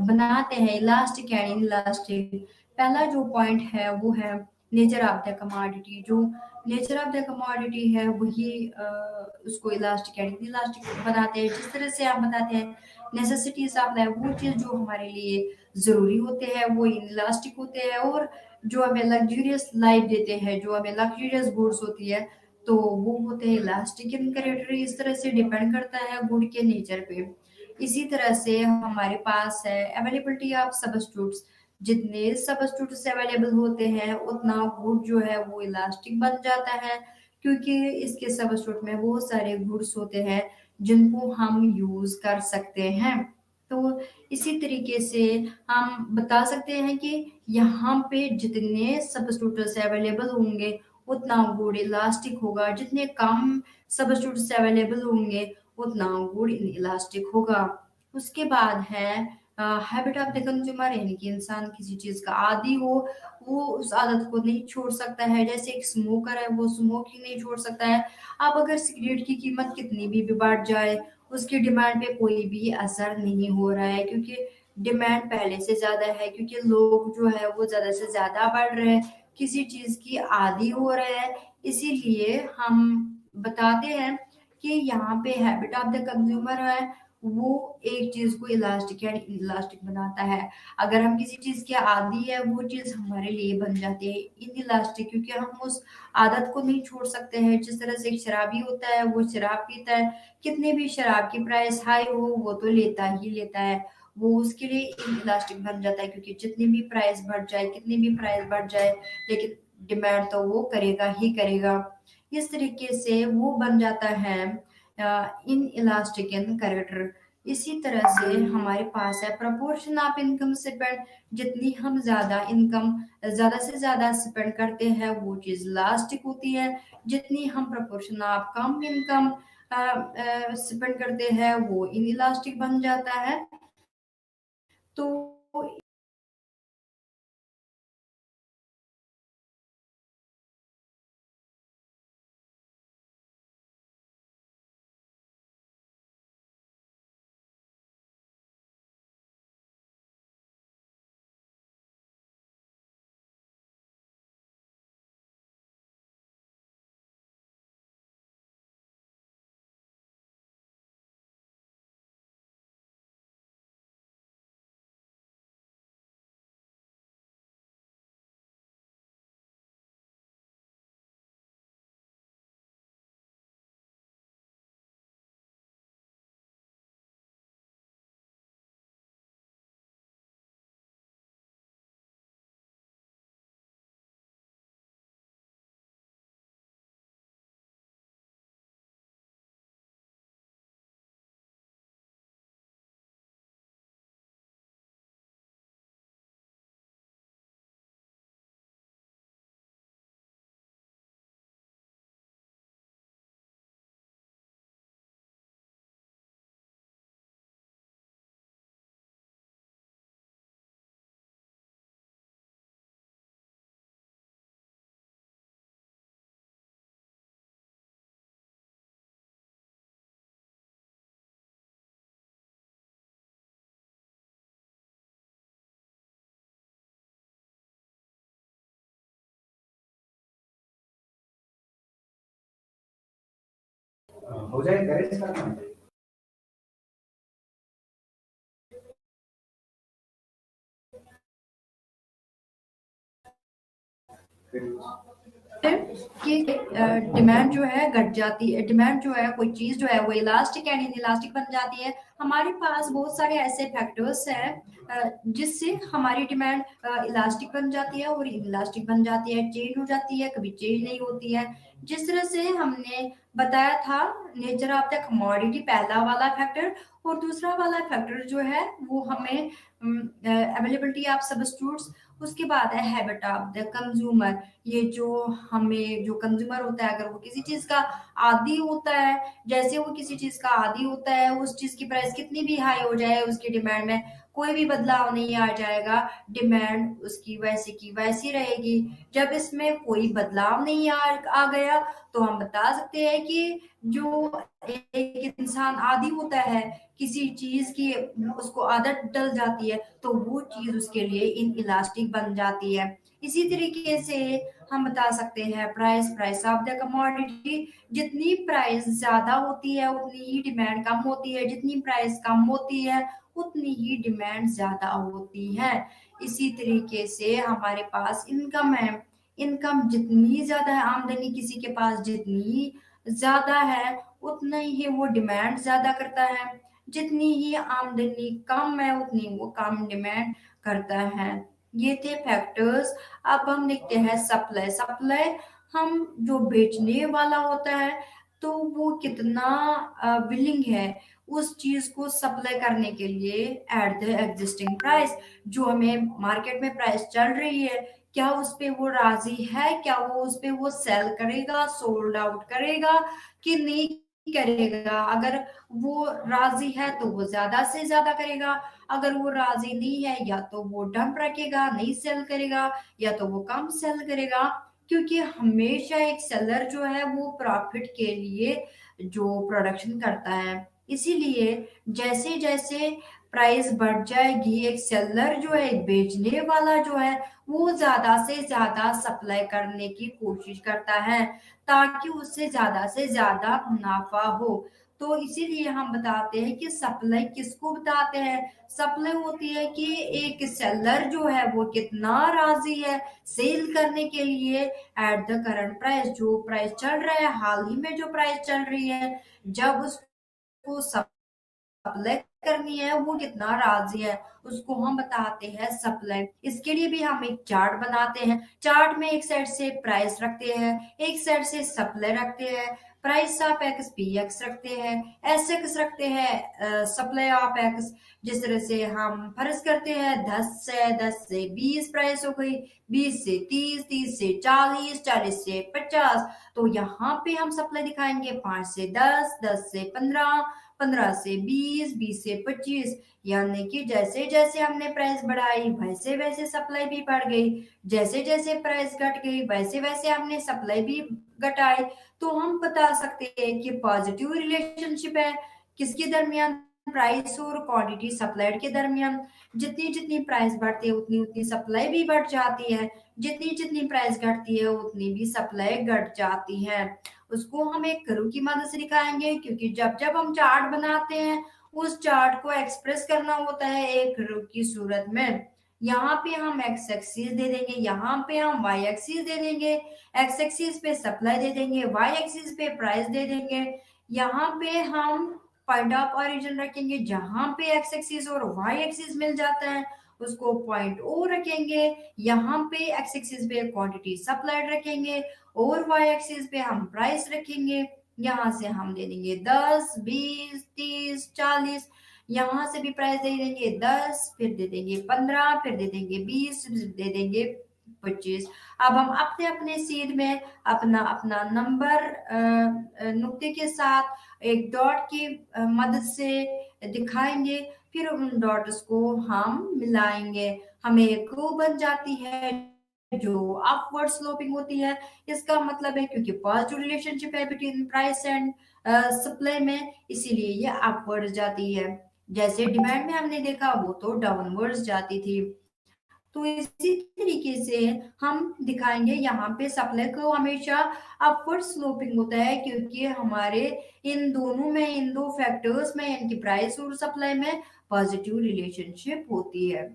बनाते हैं इलास्टिक एंड इनइलास्टिक। पहला जो पॉइंट है वो है नेचर ऑफ द कमोडिटी। जो नेचर ऑफ द कमोडिटी है वही उसको इलास्टिक एंड इनइलास्टिक बनाते हैं। जिस तरह से आप बताते हैं नेसेसिटीज ऑफ लाइफ, वो चीज़ जो हमारे लिए ज़रूरी होते हैं वो इनइलास्टिक होते हैं, और जो हमें लग्जूरियस लाइफ देते हैं, जो हमें लग्जूरियस गुड्स होती है, तो वो होते हैं इलास्टिक इन कैरेक्टर। इस तरह से डिपेंड करता है गुड के नेचर पे। इसी तरह से हमारे पास है अवेलेबिलिटी ऑफ सब्स्टिट्यूट्स। जितने सब्स्टिट्यूट्स अवेलेबल होते हैं उतना गुड जो है वो इलास्टिक बन जाता है, क्योंकि इसके सब्स्टिट्यूट में बहुत सारे गुड्स होते हैं जिनको हम यूज कर सकते हैं। तो इसी तरीके से हम बता सकते हैं कि यहाँ पे जितने सब्स्टिट्यूट्स अवेलेबल होंगे उतना गुड इलास्टिक होगा, जितने कम सब्स्टिट्यूट्स अवेलेबल होंगे उतना गुड इलास्टिक होगा। उसके बाद है हैबिट ऑफ द कंज्यूमर, यानी कि इंसान किसी चीज का आदी हो, वो उस आदत को नहीं छोड़ सकता है। जैसे एक स्मोकर है, वो स्मोकिंग नहीं छोड़ सकता है। अब अगर सिगरेट की कीमत कितनी भी बढ़ जाए, उसकी डिमांड पे कोई भी असर नहीं हो रहा है, क्योंकि डिमांड पहले से ज्यादा है, क्योंकि लोग जो है वो ज्यादा से ज्यादा बढ़ रहे हैं, किसी चीज की आदी हो रहे हैं। इसीलिए हम बताते हैं कि यहाँ पे हैबिट ऑफ द कंज्यूमर है, वो एक चीज को इलास्टिक या इलास्टिक बनाता है। अगर हम किसी चीज के आदी है, वो चीज हमारे लिए बन जाती है इन इलास्टिक, क्योंकि हम उस आदत को नहीं छोड़ सकते हैं। जिस तरह से एक शराबी होता है, वो शराब पीता है, कितने भी शराब की प्राइस हाई हो वो तो लेता ही लेता है, वो उसके लिए इलास्टिक बन जाता है, क्योंकि जितनी भी प्राइस बढ़ जाए, कितनी भी प्राइस बढ़ जाए, लेकिन डिमांड तो वो करेगा ही करेगा। इस तरीके से वो बन जाता है इन इलास्टिक इन कैरेक्टर। इसी तरह से हमारे पास है प्रपोर्शन ऑफ इनकम स्पेंड। जितनी हम ज्यादा इनकम ज्यादा से ज्यादा स्पेंड करते हैं वो चीज इलास्टिक होती है। जितनी हम proportion of come income spend करते हैं वो इन इलास्टिक बन जाता है। तो हो जाए करे इसका काम। कि डिमांड जो है घट जाती है, डिमांड जो है कोई चीज जो है वो इलास्टिक एंड इनइलास्टिक बन जाती है। हमारे पास बहुत सारे ऐसे फैक्टर्स हैं जिससे हमारी डिमांड इलास्टिक बन जाती है और इनइलास्टिक बन जाती है, चेंज हो जाती है, कभी चेंज नहीं होती है। जिस तरह से हमने बताया था नेचर ऑफ द कमोडिटी पहला वाला फैक्टर, और दूसरा वाला फैक्टर जो है वो हमें अवेलेबिलिटी ऑफ सब्स्टिट्यूट्स। उसके बाद है हैबिट ऑफ द कंज्यूमर। ये जो हमें जो कंज्यूमर होता है, अगर वो किसी चीज का आदी होता है, जैसे वो किसी चीज का आदी होता है, उस चीज की प्राइस कितनी भी हाई हो जाए उसकी डिमांड में कोई भी बदलाव नहीं आ जाएगा, डिमांड उसकी वैसी की वैसी रहेगी। जब इसमें कोई बदलाव नहीं आ गया तो हम बता सकते हैं कि जो एक इंसान आदी होता है किसी चीज की, उसको आदत डल जाती है तो वो चीज उसके लिए इन इलास्टिक बन जाती है। इसी तरीके से हम बता सकते हैं price price of the commodity. जितनी प्राइस ज्यादा होती है उतनी ही डिमांड कम होती है, जितनी प्राइस कम होती है उतनी ही डिमांड ज्यादा होती है। इसी तरीके से हमारे पास इनकम है, इनकम जितनी ज्यादा है, आमदनी किसी के पास जितनी ज्यादा है उतना ही वो डिमांड ज्यादा करता है, जितनी ही आमदनी कम है उतनी वो कम डिमांड करता है। ये थे फैक्टर्स। अब हम देखते हैं सप्लाई। सप्लाई हम जो बेचने वाला होता है तो वो कितना विलिंग है उस चीज को सप्लाई करने के लिए एट द एग्जिस्टिंग प्राइस। जो हमें मार्केट में प्राइस चल रही है क्या उस पे वो राजी है, क्या वो उस पे वो सेल करेगा, सोल्ड आउट करेगा कि नहीं करेगा। अगर वो राजी है तो वो ज्यादा से ज्यादा करेगा, अगर वो राजी नहीं है या तो वो डंप रखेगा नहीं सेल करेगा या तो वो कम सेल करेगा। क्योंकि हमेशा एक सेलर जो है वो प्रॉफिट के लिए जो प्रोडक्शन करता है, इसीलिए जैसे जैसे प्राइस बढ़ जाएगी एक सेलर जो है, एक बेचने वाला जो है वो ज्यादा से ज्यादा सप्लाई करने की कोशिश करता है ताकि उससे ज्यादा से ज्यादा मुनाफा हो। तो इसीलिए हम बताते हैं कि सप्लाई किसको बताते हैं। सप्लाई होती है कि एक सेलर जो है वो कितना राजी है सेल करने के लिए एट द करंट प्राइस। जो प्राइस चल रहा है, हाल ही में जो प्राइस चल रही है, जब उसको सप्लाई करनी है वो कितना राजी है उसको हम बताते हैं सप्लाई। इसके लिए भी हम एक चार्ट बनाते हैं। चार्ट में एक साइड से प्राइस रखते हैं, एक साइड से सप्लाई रखते हैं। Price of x P x रखते हैं, एस एक्स रखते हैं सप्लाई ऑफ एक्स। जिस तरह से हम फर्ज करते हैं 10 से 20 प्राइस हो गई, 20 से 30, 30 से 40, 40 से 50। तो यहाँ पे हम सप्लाई दिखाएंगे 5 से 10, 10 से 15, 15 से 20, 20 से 25। यानी कि जैसे जैसे हमने प्राइस बढ़ाई वैसे वैसे सप्लाई भी बढ़ गई, जैसे जैसे प्राइस घट गई वैसे वैसे हमने सप्लाई भी घटाई। तो हम बता सकते हैं कि पॉजिटिव रिलेशनशिप है किसके दरमियान, प्राइस और क्वांटिटी सप्लाइड के दरमियान। जितनी जितनी प्राइस बढ़ती है उतनी उतनी सप्लाई भी बढ़ जाती है, जितनी जितनी प्राइस घटती है उतनी भी सप्लाई घट जाती है। उसको हम एक कर्व की मदद से दिखाएंगे क्योंकि जब जब हम चार्ट बनाते हैं उस चार्ट को एक्सप्रेस करना होता है एक कर्व की सूरत में। यहाँ पे हम एक्स एक्सिस दे देंगे, यहाँ पे हम वाई एक्सिस दे देंगे। एक्स एक्सिस पे सप्लाई दे देंगे, वाई एक्सिस पे प्राइस दे देंगे। यहाँ पे हम पॉइंट ऑफ ओरिजिन रखेंगे, जहां पे एक्स एक्सिस और वाई एक्सिस मिल जाता है उसको पॉइंट ओ रखेंगे। यहाँ पे एक्स एक्सिस पे क्वांटिटी सप्लाइड रखेंगे और वाई एक्सिस पे हम प्राइस रखेंगे। यहाँ से हम दे देंगे 10, 20, 30, 40। यहाँ से भी प्राइस दे देंगे 10, फिर दे देंगे 15, फिर दे देंगे 20, फिर दे देंगे 25। अब हम अपने अपने सीध में अपना अपना नंबर नुक्ते के साथ एक डॉट की मदद से दिखाएंगे, फिर उन डॉट्स को हम मिलाएंगे, हमें एक रो बन जाती है जो अपवर्ड स्लोपिंग होती है। इसका मतलब है क्योंकि पॉजिटिव रिलेशनशिप है बिटवीन प्राइस एंड सप्लाई में, इसीलिए ये अपवर्ड जाती है। जैसे डिमांड में हमने देखा वो तो डाउनवर्ड्स जाती थी। तो इसी तरीके से हम दिखाएंगे यहाँ पे सप्लाई को हमेशा अपवर्ड स्लोपिंग होता है क्योंकि हमारे इन दोनों में, इन दो फैक्टर्स में यानी कि प्राइस और सप्लाई में पॉजिटिव रिलेशनशिप होती है।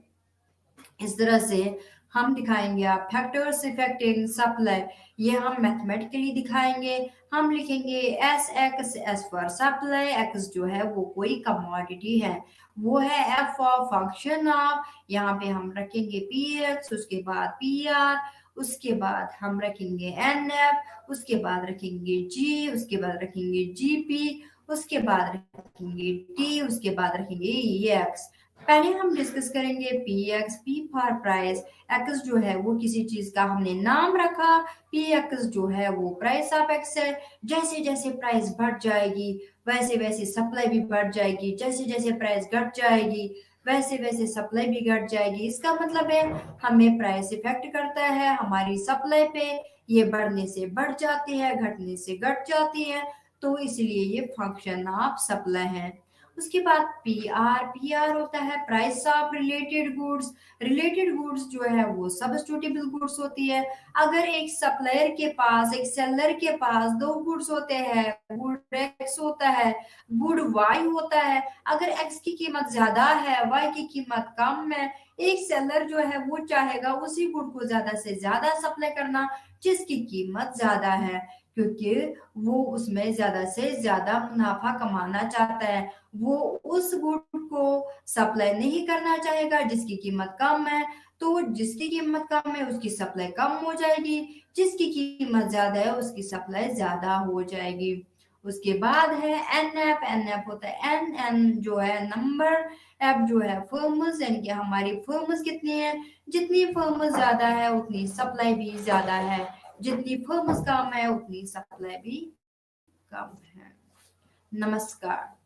इस तरह से हम दिखाएंगे आप फैक्टर्स इफेक्टिंग सप्लाई। ये हम मैथमेटिकली दिखाएंगे। हम लिखेंगे S x, S for supply. X जो है वो कोई कमोडिटी है, वो है एफ ऑफ फंक्शन ऑफ, यहाँ पे हम रखेंगे पी एक्स, उसके बाद पी आर, उसके बाद हम रखेंगे एन एफ, उसके बाद रखेंगे जी, उसके बाद रखेंगे जी पी, उसके बाद रखेंगे टी, उसके बाद रखेंगे एक्स। पहले हम डिस्कस करेंगे P x. P for price. X जो है वो किसी चीज का हमने नाम रखा, पी एक्स जो है वो प्राइस ऑफ एक्स है। जैसे जैसे प्राइस बढ़ जाएगी वैसे वैसे सप्लाई भी बढ़ जाएगी, जैसे जैसे प्राइस घट जाएगी वैसे वैसे सप्लाई भी घट जाएगी। इसका मतलब है हमें प्राइस इफेक्ट करता है, हमारी सप्लाई पे ये बढ़ने से बढ़ जाती है, घटने से घट जाती है, तो इसलिए ये फंक्शन ऑफ सप्लाई है। उसके बाद पीआर होता है price of related goods. Related goods जो है वो सब्स्टिट्यूटेबल गुड्स होती है। अगर एक सप्लायर के पास, एक सेलर के पास दो गुड्स होते हैं, गुड एक्स होता है, गुड वाई होता है, अगर एक्स की कीमत ज्यादा है, वाई की कीमत कम है, एक सेलर जो है वो चाहेगा उसी गुड को ज्यादा से ज्यादा सप्लाई करना जिसकी कीमत ज्यादा है, क्योंकि वो उसमें ज्यादा से ज्यादा मुनाफा कमाना चाहता है। वो उस गुड को सप्लाई नहीं करना चाहेगा जिसकी कीमत कम है, तो जिसकी कीमत कम है उसकी सप्लाई कम हो जाएगी, जिसकी कीमत ज्यादा है उसकी सप्लाई ज्यादा हो जाएगी। उसके बाद है एनएफ। एनएफ होता है एन जो है नंबर, एफ जो है फर्म्स, यानी कि हमारी फर्म्स कितनी है, जितनी फर्म्स ज्यादा है उतनी सप्लाई भी ज्यादा है, जितनी फर्म्स कम है उतनी सप्लाई भी कम है। नमस्कार।